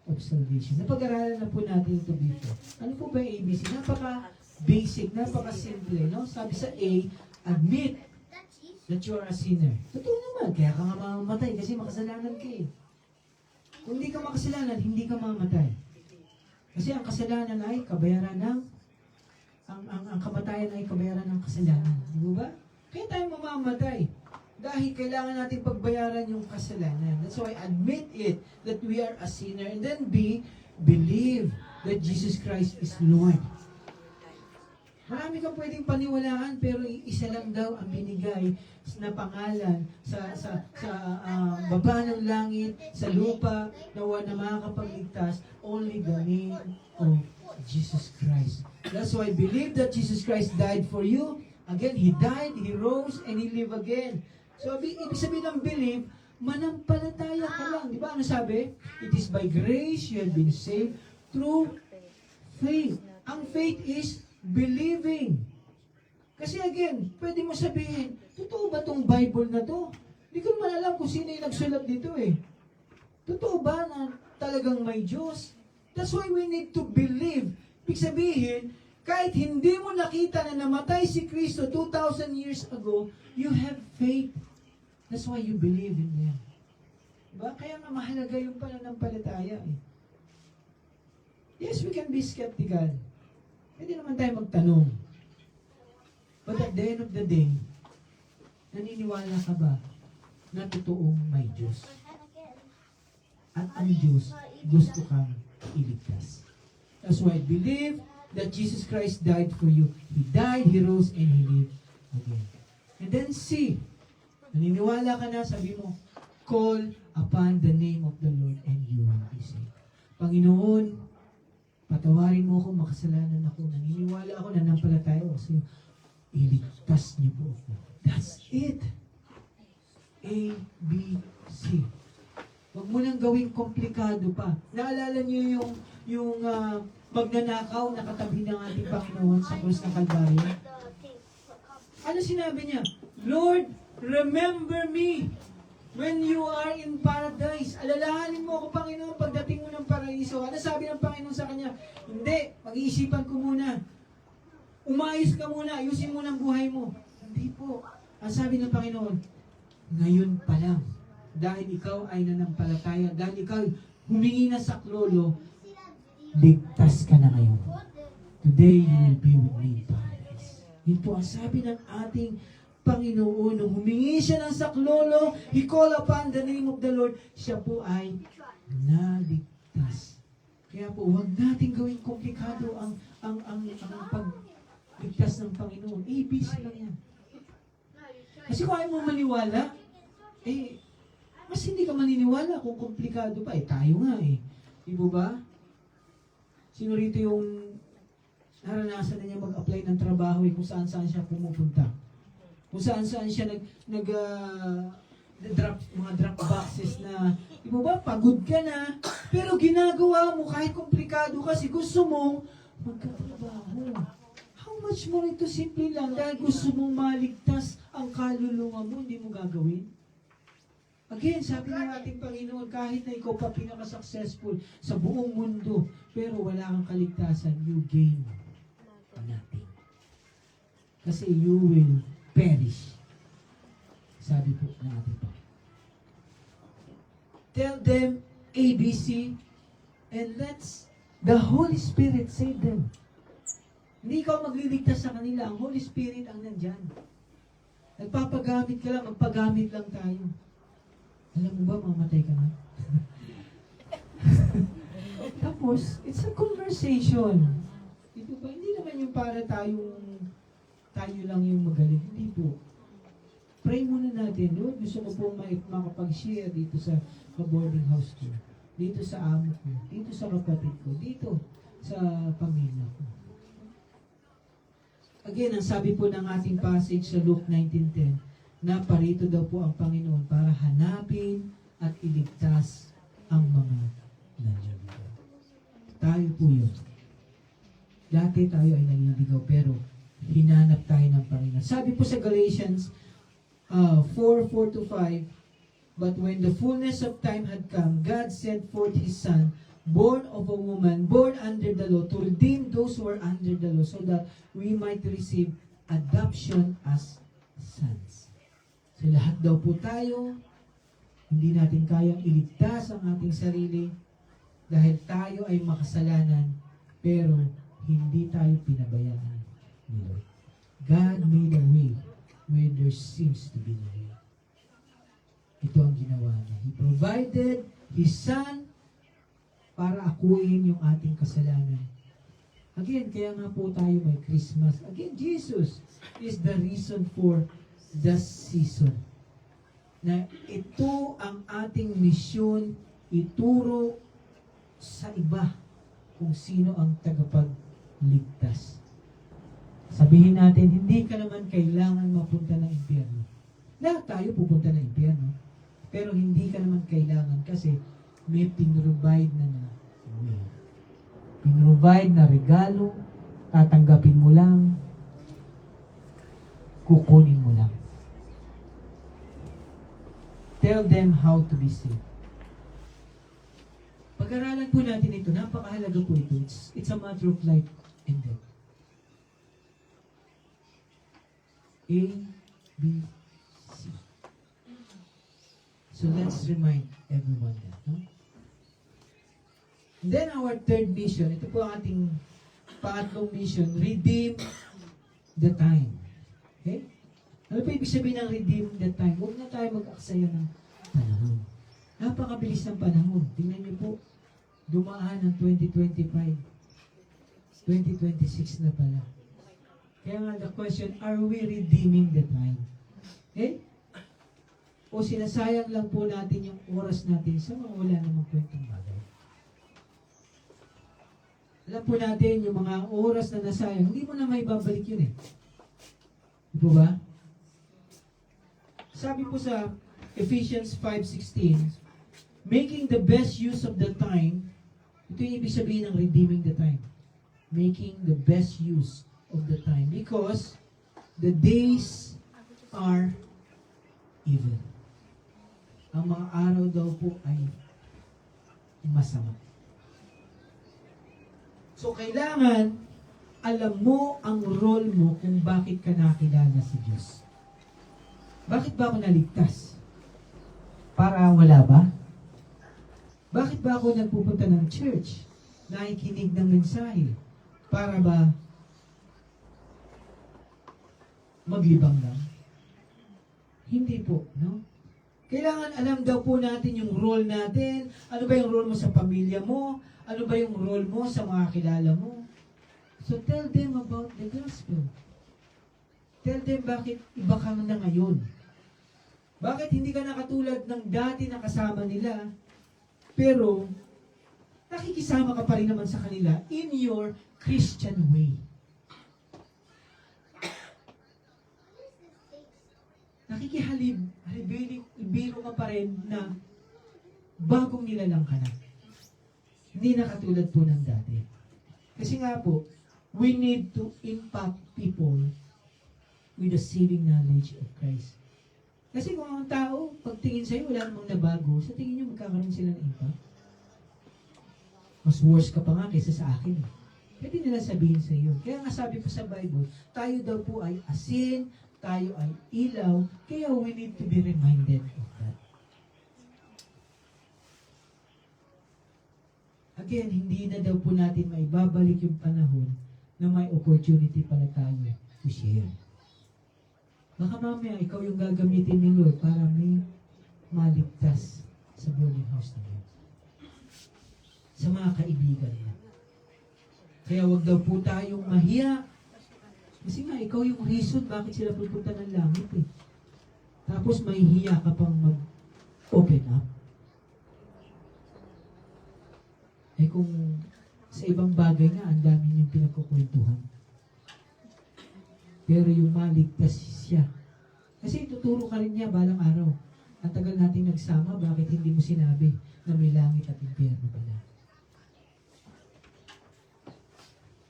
of salvation. Napag-aralan na po natin ito before. Ano po ba yung ABC? Napaka-basic, napaka-simple. No? Sabi sa A, admit that you are a sinner. Totoo naman, kaya ka nga mamamatay kasi makasalanan ka eh. Kung hindi ka makasalanan, hindi ka mamamatay. Kasi ang kasalanan ay kabayaran ng ang kamatayan ay kabayaran ng kasalanan. Di ba? Kaya tayo mamamatay. Dahil kailangan natin pagbayaran yung kasalanan. That's why admit it that we are a sinner. And then B, believe that Jesus Christ is Lord. Marami kang pwedeng paniwalaan pero isa lang daw ang binigay na pangalan sa baba ng langit, sa lupa, na makakapagligtas, only the name of Jesus Christ. That's why believe that Jesus Christ died for you. Again, He died, He rose, and He lived again. So, ibig sabihin ng believe, manampalataya ka lang. Di ba? Ano sabi? It is by grace you have been saved through faith. Ang faith is believing. Kasi again, pwede mo sabihin, totoo ba tong Bible na to? Hindi ko naman alam kung sino yung nagsulat dito eh. Totoo ba na talagang may Diyos? That's why we need to believe. Ibig sabihin, kahit hindi mo nakita na namatay si Kristo 2,000 years ago, you have faith. That's why you believe in Him. Diba? Kaya nga mahalaga yung pananampalataya eh. Yes, we can be skeptical. Pwede naman tayo magtanong. But at the end of the day, naniniwala ka ba na totoong may Diyos? At ang Diyos gusto kang iligtas. That's why I believe that Jesus Christ died for you. He died, He rose, and He lived again. And then C, naniniwala ka na, sabi mo, call upon the name of the Lord and you will be saved. Panginoon, patawarin mo ako, makasalanan ako, naniniwala ako, nanampalataya ako sa iyo. Iligtas niyo po ako. That's it. A, B, C. Huwag mo nang gawing komplikado pa. Naalala niyo yung magnanakaw na katabi ng ating Panginoon sa krus ng Kalbaryo? Ano sinabi niya? Lord, remember me when you are in paradise. Alalahanin mo ako, Panginoon, pagdating mo ng paraiso. Ano sabi ng Panginoon sa kanya? Hindi, pag-iisipan ko muna. Umayos ka muna, ayusin mo ng buhay mo. Hindi po. Ang sabi ng Panginoon, ngayon pa lang, dahil ikaw ay nanampalataya, dahil ikaw humingi na sa klolo, ligtas ka na ngayon. Today, you will be with me in paradise. Yun po ang sabi ng ating Panginoon. Nung humingi siya ng saklolo, he called upon the name of the Lord, siya po ay naligtas. Kaya po, huwag natin gawing komplikado ang pagligtas ng Panginoon. ABC lang yan. Kasi kung ayaw mo maniwala, mas hindi ka maniniwala kung komplikado pa. Tayo nga Di ba? Sino rito yung naranasan na niya mag-apply ng trabaho kung saan-saan siya pumupunta? Kung saan-saan siya mga drop boxes na, di ba, pagod ka na, pero ginagawa mo kahit komplikado kasi gusto mong magkatrabaho. How much more ito simple lang dahil gusto mong maligtas ang kaluluwa mo, hindi mo gagawin? Again, sabi ng ating Panginoon, kahit na ikaw pa pinaka-successful sa buong mundo, pero wala kang kaligtasan, you gain nothing. Kasi you will perish. Sabi po ng ating Panginoon. Tell them ABC and let's the Holy Spirit save them. Hindi ikaw magliligtas sa kanila. Ang Holy Spirit ang nandyan. Nagpapagamit ka lang, magpagamit lang tayo. Alam mo ba, mamatay ka na? Tapos, it's a conversation. Ito ba? Hindi naman yung para tayo lang yung magaling. Hindi po. Pray muna natin. Lord, gusto ko po makapag-share dito sa boarding house ko. Dito sa amo ko. Dito sa kapatid ko. Dito sa pamilya ko. Again, ang sabi po ng ating passage sa Luke 19:10, na parito daw po ang Panginoon para hanapin at iligtas ang mga nanligaw. Tayo po yun. Dati tayo ay nanliligaw pero hinanap tayo ng Panginoon. Sabi po sa Galatians 4:4-5, but when the fullness of time had come, God sent forth His Son, born of a woman, born under the law, to redeem those who are under the law, so that we might receive adoption as sons. So lahat daw po tayo, hindi natin kayang iligtas ang ating sarili dahil tayo ay makasalanan, pero hindi tayo pinabayaan ni Lord. God made a way where there seems to be no way. Ito ang ginawa niya. He provided His Son para akuin yung ating kasalanan. Again, kaya nga po tayo may Christmas. Again, Jesus is the reason for the season. Na ito ang ating misyon, ituro sa iba kung sino ang tagapagligtas. Sabihin natin, hindi ka naman kailangan mapunta ng impyerno. Lahat tayo pupunta ng impyerno. Pero hindi ka naman kailangan kasi may pinrovide na way. Pinrovide na regalo, tatanggapin mo lang, kukunin mo lang. Tell them how to be saved. Pag-aralan po natin ito, napakahalaga po ito. It's a matter of life and death. A, B, C. So let's remind everyone that. No? And then our third mission, ito po ang ating pangatlong mission, redeem the time. Okay? Ano po ibig sabihin ng redeem the time? Huwag na tayo mag-aksaya ng panahon. Napakabilis ng panahon. Tingnan niyo po, dumaan ng 2025. 2026 na pala. Kaya nga the question, are we redeeming the time? Okay? O sinasayang lang po natin yung oras natin sa mga wala namang kwentong bagay. Alam po natin, yung mga oras na nasayang, hindi mo na may babalik yun eh. Di po ba? Sabi po sa Ephesians 5:16, making the best use of the time, ito yung ibig sabihin ng redeeming the time. Making the best use of the time. Because the days are evil. Ang mga araw daw po ay masama. So kailangan alam mo ang role mo kung bakit ka nakilala sa Diyos. Bakit ba ako naligtas? Para wala ba? Bakit ba ako nagpupunta ng church? nakikinig ng mensahe para ba maglibang lang? Hindi po, no? Kailangan alam daw po natin yung role natin. Ano ba yung role mo sa pamilya mo? Ano ba yung role mo sa mga kilala mo? So tell them about the gospel. Tell them bakit iba ka na ngayon. Bakit hindi ka na katulad ng dati na kasama nila, pero nakikisama ka pa rin naman sa kanila in your Christian way. Ibiro ka pa rin na bagong nilalang ka na. Hindi na katulad po ng dati. Kasi nga po, we need to impact people with the saving knowledge of Christ. Kasi kung ang tao, pagtingin sa'yo, wala namang nabago, sa tingin nyo, magkakaroon sila ng impact? Mas worse ka pa nga kaysa sa akin. Pwede nila sabihin sa iyo. Kaya nga sabi po sa Bible, tayo daw po ay asin, tayo ay ilaw, kaya we need to be reminded of that. Again, hindi na daw po natin maibabalik yung panahon na may opportunity pala tayo to share. Baka mamaya, ikaw yung gagamitin ni Lord para may maligtas sa boarding house na yun. Sa mga kaibigan mo. Kaya wag daw po tayong mahiya. Kasi nga, ikaw yung reason bakit sila pupunta ng langit eh. Tapos mahihiya ka pang mag-open up. Eh kung sa ibang bagay nga, ang dami niyong pinagkukwentuhan. Pero yung maligtas siya. Kasi tuturo ka rin niya balang araw. Ang tagal nating nagsama, bakit hindi mo sinabi na may langit at impyerno pala?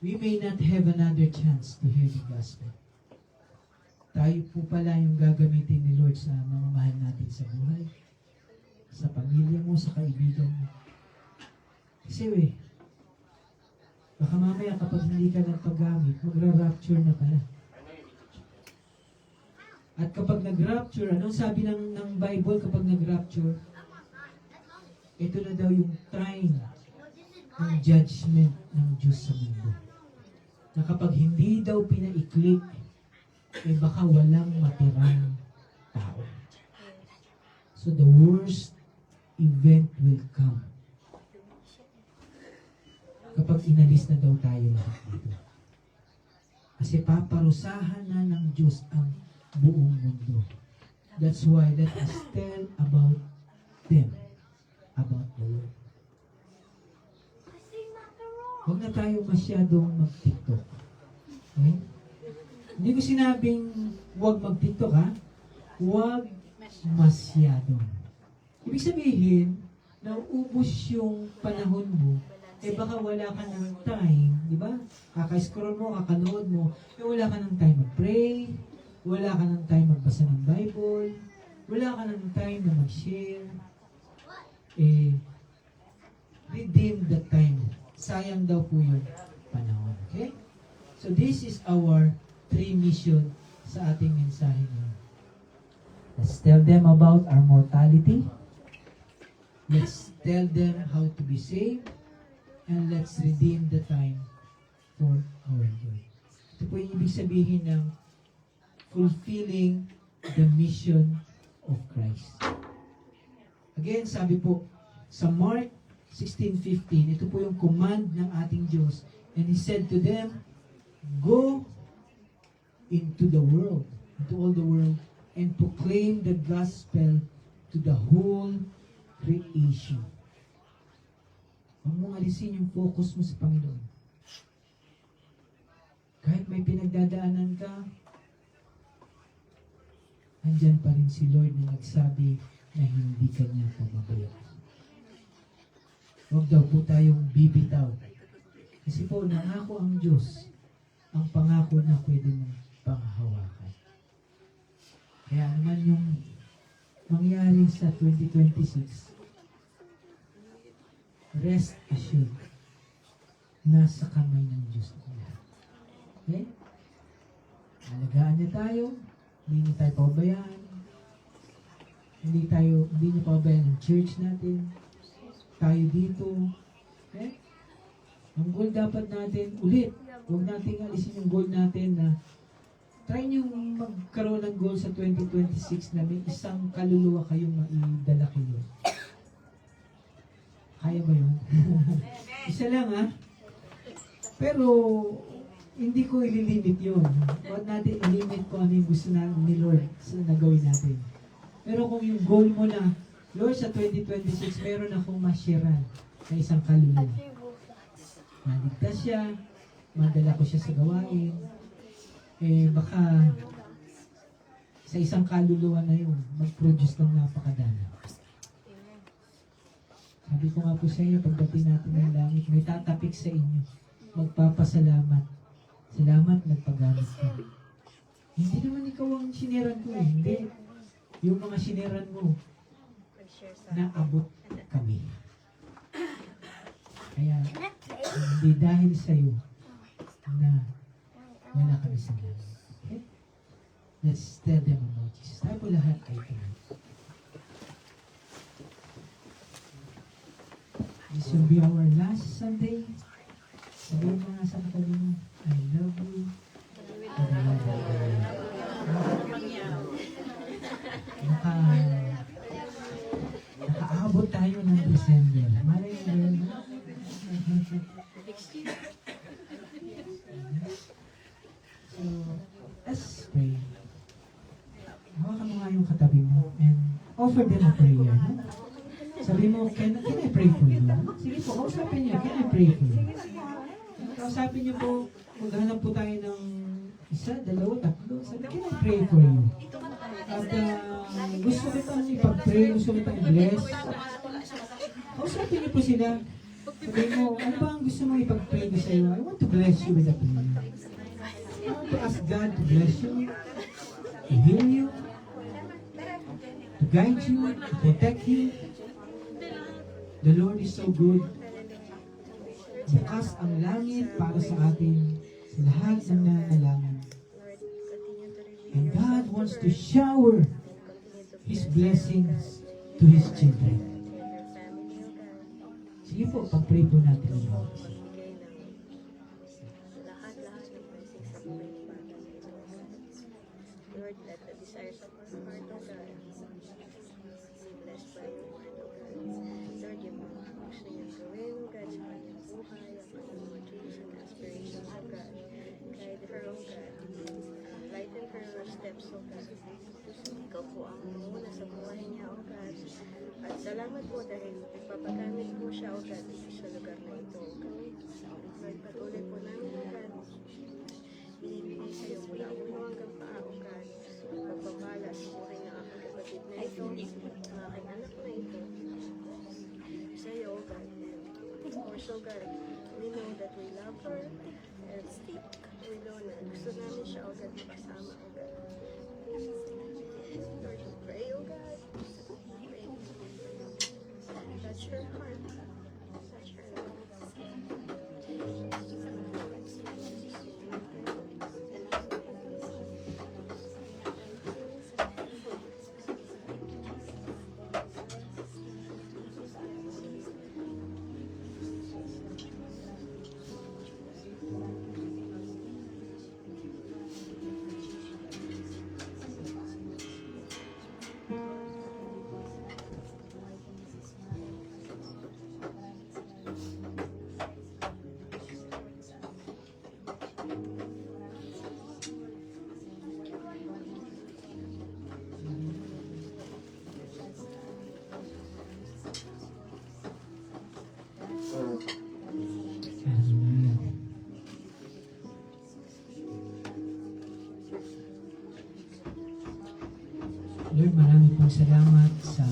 We may not have another chance to hear the gospel. Tayo po pala yung gagamitin ni Lord sa mga mahal natin sa buhay, sa pamilya mo, sa kaibigan mo. Kasi baka mamaya kapag hindi ka nagpagamit, magra-rapture na pala. At kapag nag-rapture, anong sabi ng Bible kapag nag-rapture? Ito na daw yung time ng judgment ng Diyos sa mundo. Na kapag hindi daw pinaiklik, baka walang matirang tao. So the worst event will come. Kapag inalis na daw tayo lahat dito. Kasi paparusahan na ng Diyos ang buong mundo. That's why let us tell about them, about the Lord. Huwag na tayo masyadong mag-TikTok. Okay? Hindi ko sinabing huwag mag-TikTok ha. Huwag masyadong. Ibig sabihin, nauubos yung panahon mo, baka wala ka ng time, di ba? Kaka-scroll mo, kakanood mo, wala ka ng time mag-pray, wala ka ng time magbasa ng Bible, wala ka ng time na mag-share. Redeem the time. Sayang daw po yung panahon. Okay? So this is our 3 mission sa ating mensahe ngayon. Let's tell them about our mortality. Let's tell them how to be saved. And let's redeem the time for our good. Ito po yung ibig sabihin ng fulfilling the mission of Christ. Again, sabi po, sa Mark 16:15, ito po yung command ng ating Diyos. And He said to them, go into the world, into all the world, and proclaim the gospel to the whole creation. Huwag mong alisin yung focus mo sa Panginoon. Kahit may pinagdadaanan ka, andyan pa rin si Lord na nagsabi na hindi ka niya pababayaan. Huwag daw po tayong bibitaw. Kasi po, nangako ang Diyos, ang pangako na pwede mong panghawakan. Kaya naman yung mangyari sa 2026, rest assured, nasa kamay ng Diyos na lahat. Okay? Alagaan niya tayo, hindi niya tayo pabayaan, hindi niya pabayaan ng church natin, tayo dito, okay? Ang goal dapat natin ulit. Huwag nating alisin yung goal natin na try nyo magkaroon ng goal sa 2026 na may isang kaluluwa kayong maidala kayo. Kaya ba yun? Isa lang ha? Pero hindi ko ililimit yun. Huwag natin ilimit kung ano yung gusto ni Lord na gawin natin. Pero kung yung goal mo na, Lord, sa 2026, meron akong masyaran na isang kaluluwa. Maligtas siya, madala ko siya sa gawain, baka sa isang kaluluwa na yun, mag-produce ng napakadami. Sabi ko nga po sa inyo, pagdating natin ng langit, may tatapik sa inyo. Magpapasalamat. Salamat, nagpagamit ka. Hindi naman ikaw ang sineran ko eh. Hindi. Yung mga sineran mo, naabot kami. Kaya, hindi dahil sa'yo na wala kami sa langit. Okay? Let's tell them about Jesus. Tayo po lahat ay tuloy. This will be our last Sunday. Sabihin mo nga sa katabi mo, I love you. I love you. Nakaabot tayo ng December. Malay mo yun. So, let's pray. Hawakan mo nga yung katabi mo and offer them a prayer. No? Sabi mo, can I pray for you? Sige po, kausapin niyo, can I pray for you? Kausapin niyo po, maghanap po tayo ng isa, dalawa, tatlo. Sabi, can I pray for you? At gusto kitang ipag-pray, gusto kitang i-bless. Kausapin niyo po sila. Sabi mo, ano ba ang gusto mong ipag-pray ko sa iyo? I want to bless you with a prayer. I want to ask God to bless you, to heal you, to guide you, to protect you. The Lord is so good. Bukas ang langit para sa atin sa lahat ng nanalangin. And God wants to shower His blessings to His children. Sige po, pag-pray po natin ang Lord. Lord, let the desires of our heart, O God, be blessed by your word, O God. Lord, yung mga gusto niyang gawin, O God, sa kanyang buhay, ang kanyang mga dreams and aspirations, O God. Guide her, O God. Lighten her steps, O God. Ikaw po ang muna sa buhay niya, O God. At salamat po dahil nagpapagamit po siya, O God, dito sa lugar na ito, O God. Lord, patuloy po namin, O God. Binibigay sa'yo mula ulo hanggang paa, O God. Pagpapala sa buhay ng aking kapatid na ito, ang aking anak na ito. Sa'yo, O God. And of course, O God, we know that we love her and we know na gusto namin siya, O God, makasama, O God. Lord, we pray, O God. Pray. Touch her heart. Touch her life. Hallelujah. Lord, marami pong salamat sa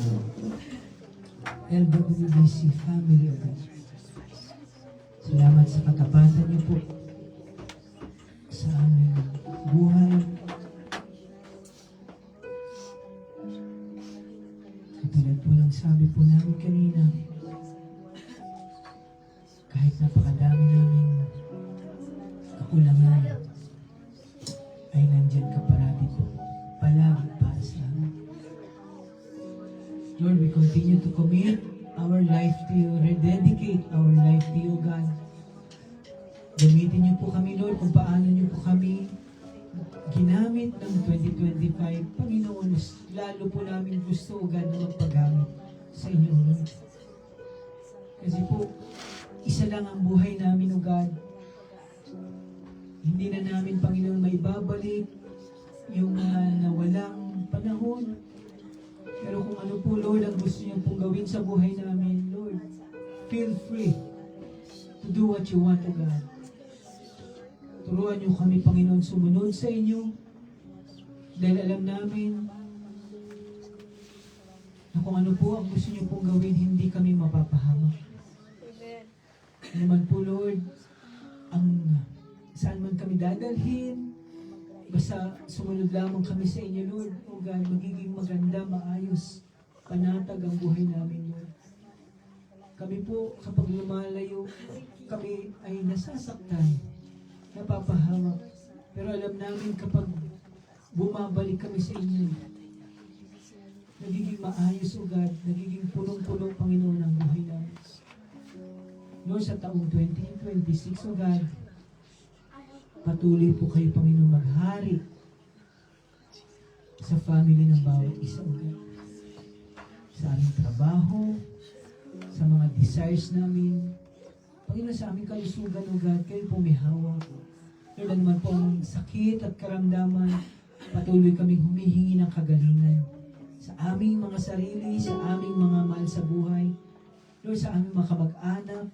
LWBC family of God. Salamat sa katapatan niyo po sa aming buhay. Katulad po ng sabi po namin kanina, kahit napakadami namin kakulangan, ay nandyan ka parati po, palagi para sa amin. Lord, we continue to commit our life to you, rededicate our life to you, God. Gamitin niyo po kami, Lord, kung paano niyo po kami ginamit ng 2025. Panginoon, lalo po namin gusto, O God, na magpagamit sa inyo, Lord. Kasi po, isa lang ang buhay namin, O God. Hindi na namin, Panginoon, maibabalik yung nawalang panahon. Pero kung ano po, Lord, ang gusto niyo pong gawin sa buhay namin, Lord, feel free to do what you want, O God. Turuan niyo kami, Panginoon, sumunod sa inyo dahil alam namin na kung ano po ang gusto niyo pong gawin, hindi kami mapapahamak. Ano man po, Lord, ang saan man kami dadalhin, basta sumunod lamang kami sa inyo, Lord. O God, magiging maganda, maayos, panatag ang buhay namin, Lord. Kami po, kapag lumalayo, kami ay nasasaktan, napapahamak. Pero alam namin kapag bumabalik kami sa inyo, nagiging maayos, O God, nagiging punong-puno, Panginoon, ang buhay namin. Lord, sa taong 2026, O God, patuloy po kayo, Panginoon, maghari sa family ng bawat isa, O God. Sa aming trabaho, sa mga desires namin, Panginoon, sa aming kalusugan, O God, kayo po may hawak. Lord, ano man po ang sakit at karamdaman, patuloy kaming humihingi ng kagalingan sa aming mga sarili, sa aming mga mahal sa buhay. Lord, sa aming mga kamag-anak,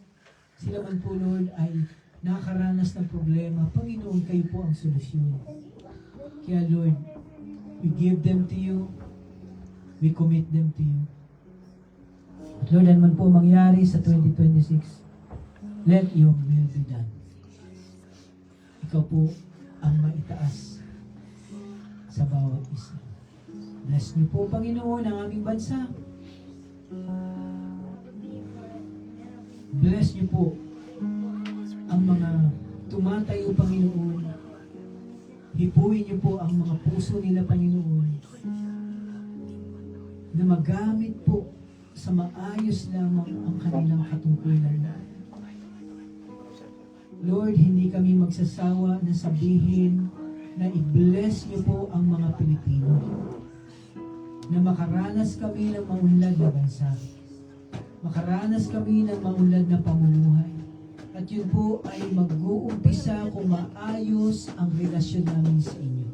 sila man po, Lord, ay nakakaranas ng problema. Panginoon, kayo po ang solusyon. Kaya, Lord, we give them to you. We commit them to you. At Lord, ano man po mangyari sa 2026, let your will be done. Ikaw po ang maitaas sa bawat isa. Bless niyo po, Panginoon, ang aming bansa. Bless niyo po ang mga tumatayo, Panginoon. Hipuin niyo po ang mga puso nila, Panginoon, na magamit po sa maayos lamang ang kanilang katungkulan. Lord, hindi kami magsasawa na sabihin na i-bless niyo po ang mga Pilipino, na makaranas kami ng maunlad na bansa, makaranas kami ng maunlad na pamumuhay. At yun po ay mag-uumpisa kung maayos ang relasyon namin sa inyo.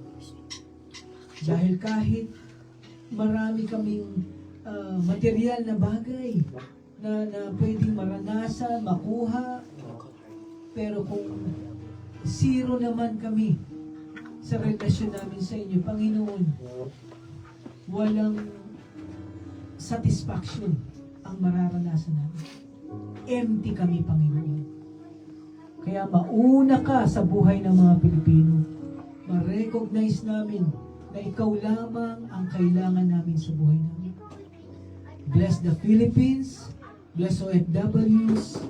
Dahil kahit marami kaming material na bagay na pwedeng maranasan, makuha, pero kung zero naman kami sa relasyon namin sa inyo, Panginoon, walang satisfaction ang mararanasan namin. Empty kami, Panginoon. Kaya mauna ka sa buhay ng mga Pilipino. Ma-recognize namin na ikaw lamang ang kailangan namin sa buhay namin. Bless the Philippines. Bless OFWs.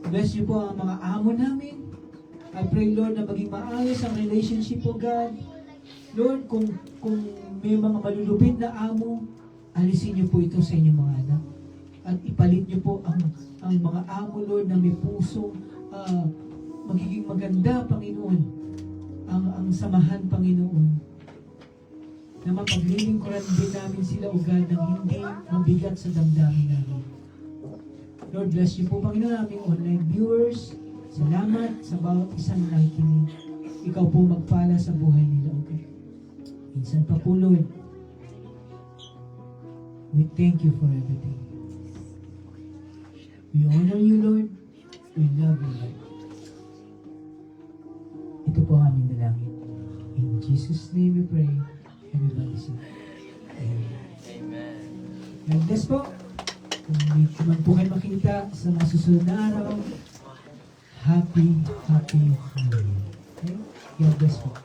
Bless niyo po ang mga amo namin. I pray, Lord, na maging maayos ang relationship, O God. Lord, kung may mga malulupit na amo, alisin niyo po ito sa inyong mga anak. At ipalit niyo po ang mga amo, Lord, na may puso magiging maganda, Panginoon. Ang samahan, Panginoon. Na mapaglilingkuran din namin sila, O God, nang hindi mabigat sa damdamin namin. Lord, bless niyo po, Panginoon, aming online viewers. Salamat sa bawat isang nakikinig. Ikaw po magpala sa buhay nila, okay? Minsan pa po, Lord, we thank you for everything. We honor you, Lord. We love you, Lord. Ito po ang aming dalangin. In Jesus' name we pray. Everybody say, Amen. God bless po. Kung hindi man po kayo makita sa mga susunod na araw, Happy New Year. Okay? God bless po.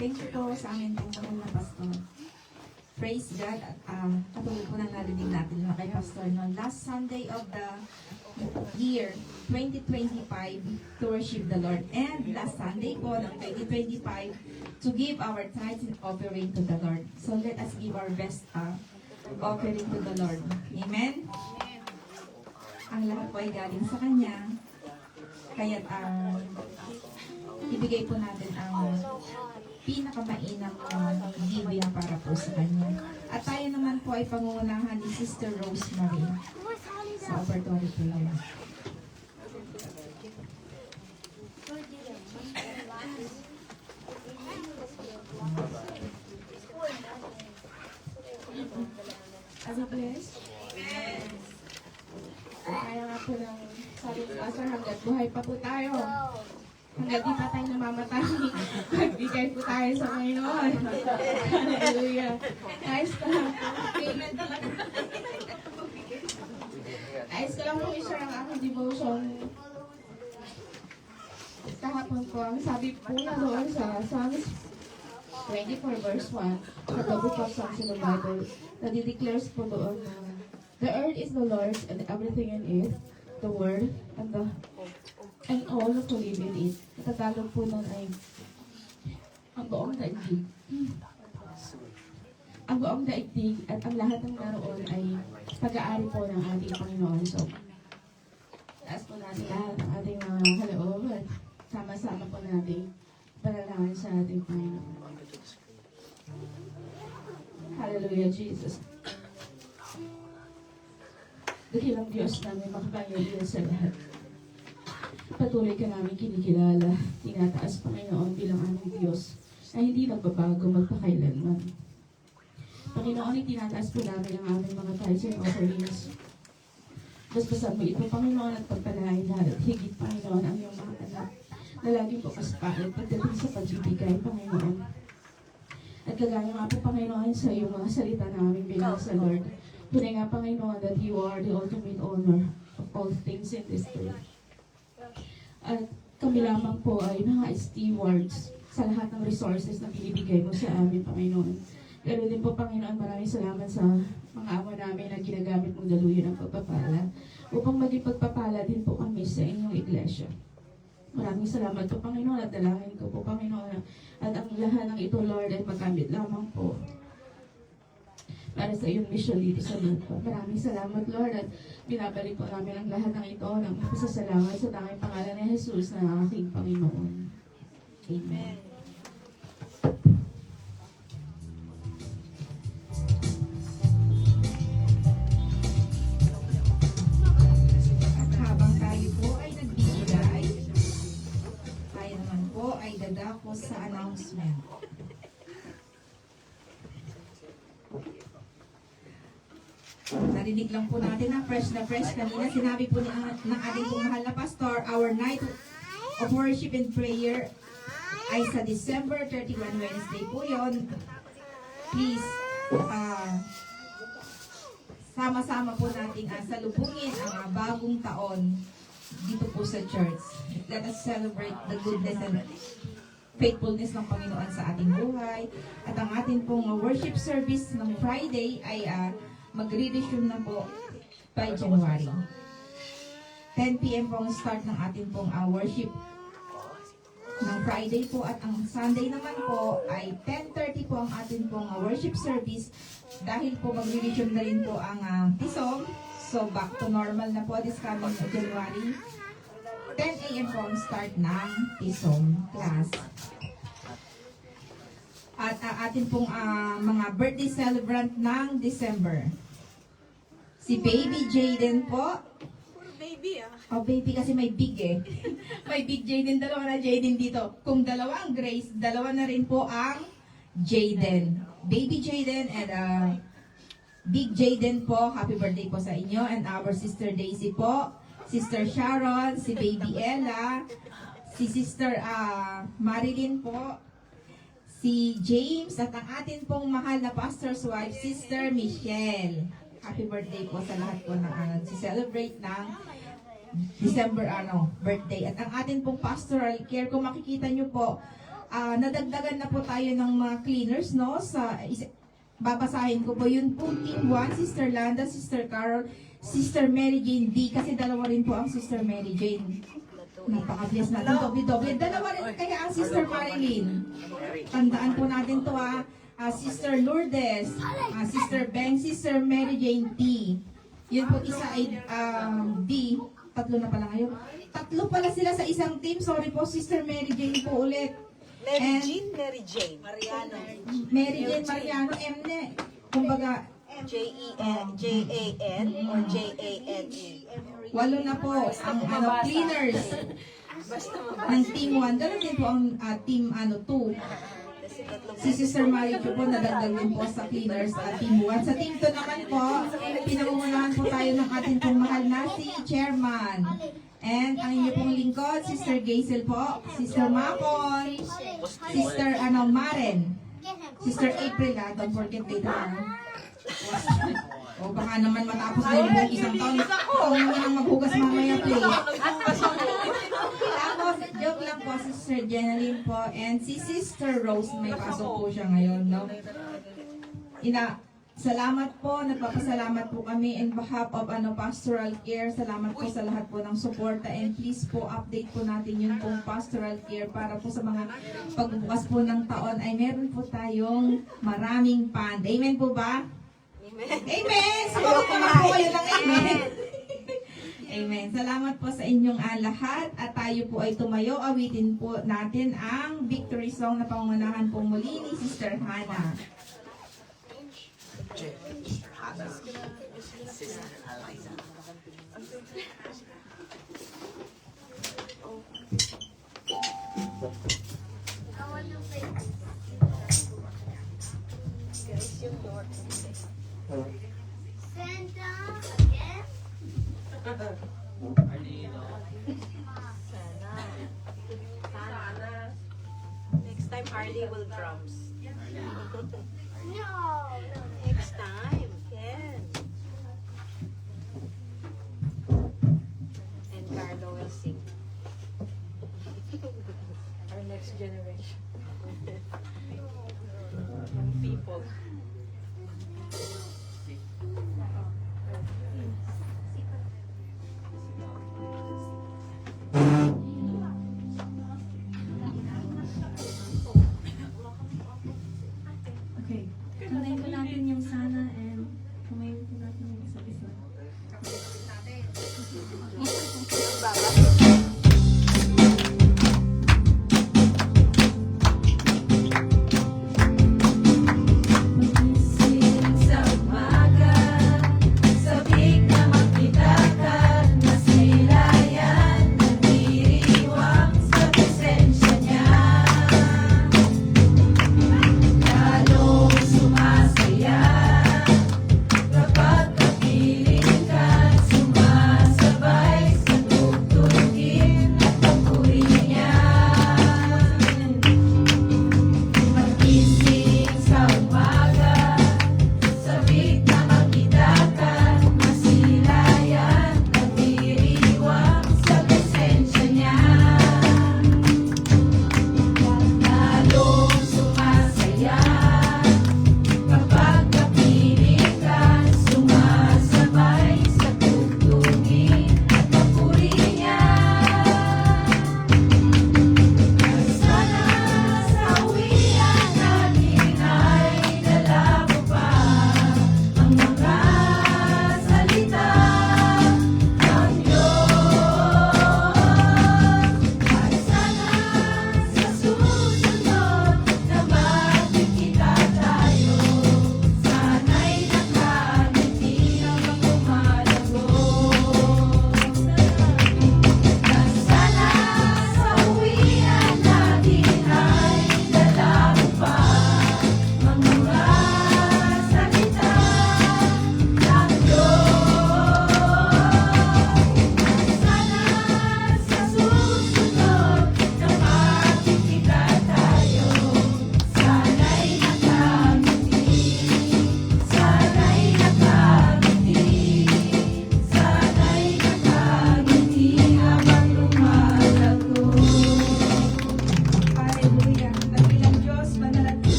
Thank you po sa amin pong mahal na pastor. Praise God. At patuloy po nang narinig natin na kay Pastor no, last Sunday of the year 2025 to worship the Lord. And last Sunday po ng 2025 to give our tithes and offering to the Lord. So let us give our best offering to the Lord. Amen? Ang lahat po ay galing sa Kanya. Kaya ibigay po natin ang pinakamainang giving para po sa Kanya. At tayo naman po ay pangungunahan ni Sister Rosemary sa offertory prayer. As a bless? Kaya nga po ng sabi ni Pastor, hanggat buhay pa po tayo. Hanggat di pa tayo namamatay, magbigay po tayo sa Panginoon. Hallelujah. Guys, Nais ko lang po i-share ang aking devotion. Kahapon po, ang sabi po na doon sa Psalms 24 verse 1 sa the book of Psalms in the Bible, na declares po doon na the earth is the Lord's and everything in it, the world and all who live in it. Tagalog po nun ay ang buong daigdig. Ang buong daigdig at ang lahat ng naroon ay pag-aari po ng ating Panginoon. So, taas po natin lahat ng ating mga kaloob at sama-sama po natin panalangin sa ating Panginoon. Hallelujah, Jesus. Dakilang Diyos namin, makapangyarihan sa lahat. Patuloy ka namin kinikilala, tinataas Panginoon bilang aming Diyos na hindi nagbabago magpakailanman. Panginoon, itinataas po namin ang aming mga tithes and offerings. Basbasan mo ito, Panginoon, at pagpalain lahat at higit, Panginoon, ang iyong mga anak na laging bukas palad pagdating sa pagbibigay, Panginoon. At kagaya nga po, Panginoon, sa iyong mga salita namin bilang sa Lord. Tunay nga, Panginoon, that you are the ultimate owner of all things in this earth. At kami lamang po ay mga stewards sa lahat ng resources na binibigay mo sa amin, Panginoon. Pero din po, Panginoon, maraming salamat sa mga amo namin na ginagamit mong daluyan ng pagpapala upang maging pagpapala din po kami sa inyong iglesia. Maraming salamat po, Panginoon, at dalangin ko po, Panginoon, at ang lahat ng ito, Lord, ay magamit lamang po para sa iyong mission dito sa lupa. Maraming salamat, Lord, at binabalik po namin ang lahat ng ito ng pasasalamat sa tanging pangalan ni Jesus na aking Panginoon. Amen. At habang tayo po ay nagbibigay, tayo naman po ay dadako sa announcement. Narinig lang po natin na fresh kanina. Sinabi po ng ating pong mahal na pastor, our night of worship and prayer ay sa December 31 Wednesday po yon. Please, sama-sama po natin salubungin ang bagong taon dito po sa church. Let us celebrate the goodness and faithfulness ng Panginoon sa ating buhay. At ang ating pong worship service ng Friday ay magre-resume na po by January. 10 p.m. po ang start ng ating pong worship ng Friday po, at ang Sunday naman po ay 10:30 po ang ating pong worship service dahil po magre-resume na rin po ang TISOM. So back to normal na po this coming January. 10 a.m. po ang start ng TISOM class. At atin pong mga birthday celebrant ng December. Si Baby Jaden po. baby Oh, baby kasi may big eh. May big Jaden, dalawa na Jaden dito. Kung dalawa ang Grace, dalawa na rin po ang Jaden. Baby Jaden and Big Jaden po. Happy birthday po sa inyo. And our Sister Daisy po. Sister Sharon, si Baby Ella, si Sister Marilyn po, si James, at ang atin pong mahal na pastor's wife, Sister Michelle. Happy birthday po sa lahat po na nag-celebrate ng December birthday. At ang atin pong pastoral care, kung makikita nyo po, nadagdagan na po tayo ng mga cleaners, no? Babasahin ko po yun po, Team 1, Sister Landa, Sister Carol, Sister Mary Jane D, kasi dalawa rin po ang Sister Mary Jane. Napaka-bless natin. Doble-doble. Dalawa rin kaya ang Sister Marilyn. Tandaan po natin to Sister Lourdes, Sister Beng, Sister Mary Jane T. Yun po isa ay D. Tatlo na pala ngayon. Tatlo pala sila sa isang team. Sorry po, Sister Mary Jane po ulit. Mary Jean, Mary Jane. Mariano. Mary Jane Mariano, M. Kumbaga, J-A-N or J-A-N-E. walo na po ang cleaners ng Team 1. Ganun din po ang Team 2. Si Sister Mary Jo po nadagdag din po sa cleaners Team 1. Sa Team 2 naman po, pinangungunahan po tayo ng ating pong mahal na si Chairman. And ang inyo pong lingkod, Sister Gazel po, Sister Makon, Sister Maren, Sister April, don't forget later. O baka naman matapos na yung buong isang taon. Ikaw naman ang maghugas mamaya, please. Tapos, joke lang po, Sister Jenaline po, and si Sister Rose, may pasok po siya ngayon, no? Salamat po, nagpapasalamat po kami in behalf of Pastoral Care. Salamat po sa lahat po ng suporta, and please po update po natin yung pong Pastoral Care para po sa mga pagbubukas po ng taon ay meron po tayong maraming fund. Amen po ba? Amen! Sumagot naman po kayo ng amen. Amen. Salamat po sa inyong lahat at tayo po ay tumayo. Awitin po natin ang victory song na pangunahan po muli ni Sister Hannah. Next time, Harley will drums. No. Next time, Ken. And Carlo will sing. Our next generation. Young people. Okay. Kumain po natin yung sana and kumain po natin yung isa't isa.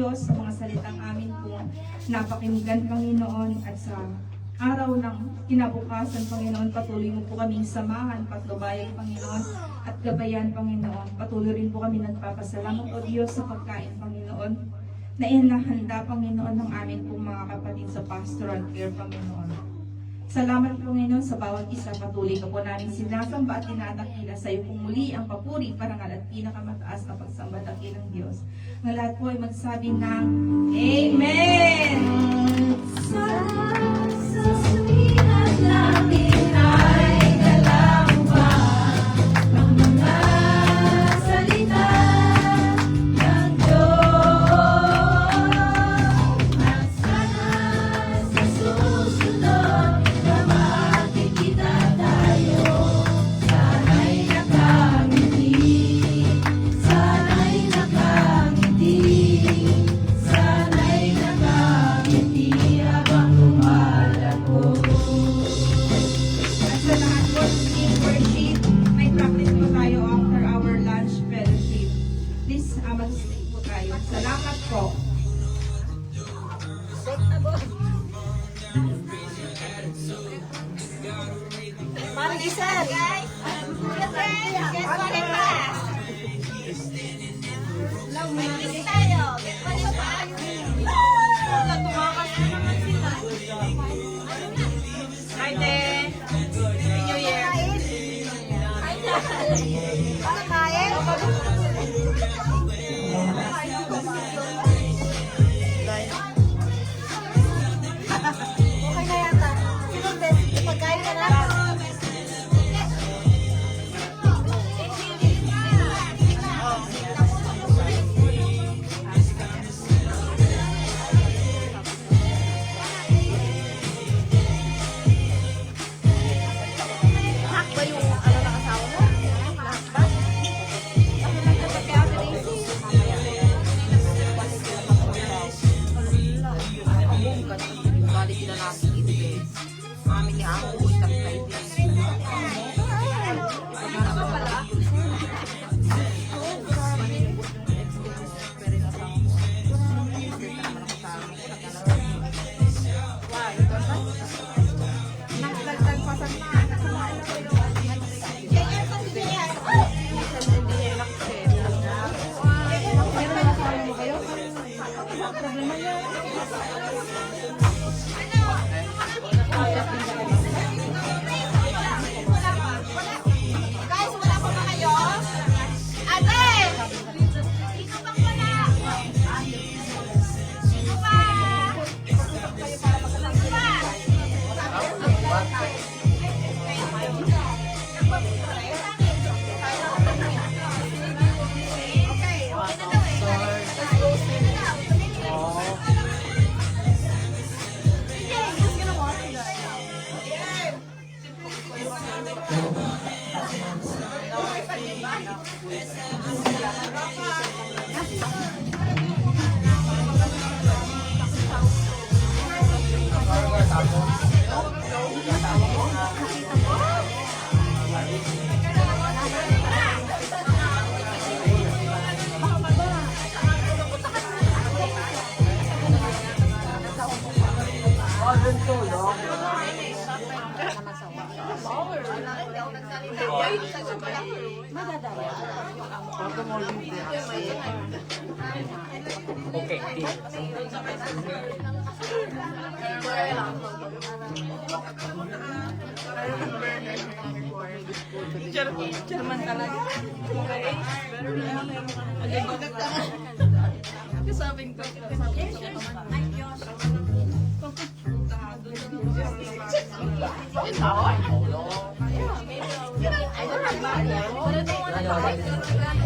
Diyos, sa mga salitang amin po napakinggan, Panginoon, at sa araw ng kinabukasan, Panginoon, patuloy mo po kaming samahan, patnubayan, Panginoon, at gabayan, Panginoon. Patuloy rin po kami nagpapasalamat, O Diyos, sa pagkain, Panginoon, na inahanda, Panginoon, ng amin pong mga kapatid sa pastoral care, Panginoon. Salamat, Panginoon, sa bawat isa. Patuloy ka po namin sinasamba at tinatakila sa iyo kung muli ang papuri, parangal at pinakamataas na pagsamba dakilang Diyos. Ng lahat po ay magsabi ng Amen! Sa sumikat langit ay nalangpan ang mga salita ng Diyos. At sana sa susunod na makikita tayo, sana'y nakangiti, sana'y nakangiti, sana'y nakangiti habang lumalako. At sa lahat po, in worship, may practice po tayo after our lunch fellowship. Please, mag-stay po tayo. Salamat po. German talaga. Kasabing ko. Ay, Diyos. Ay,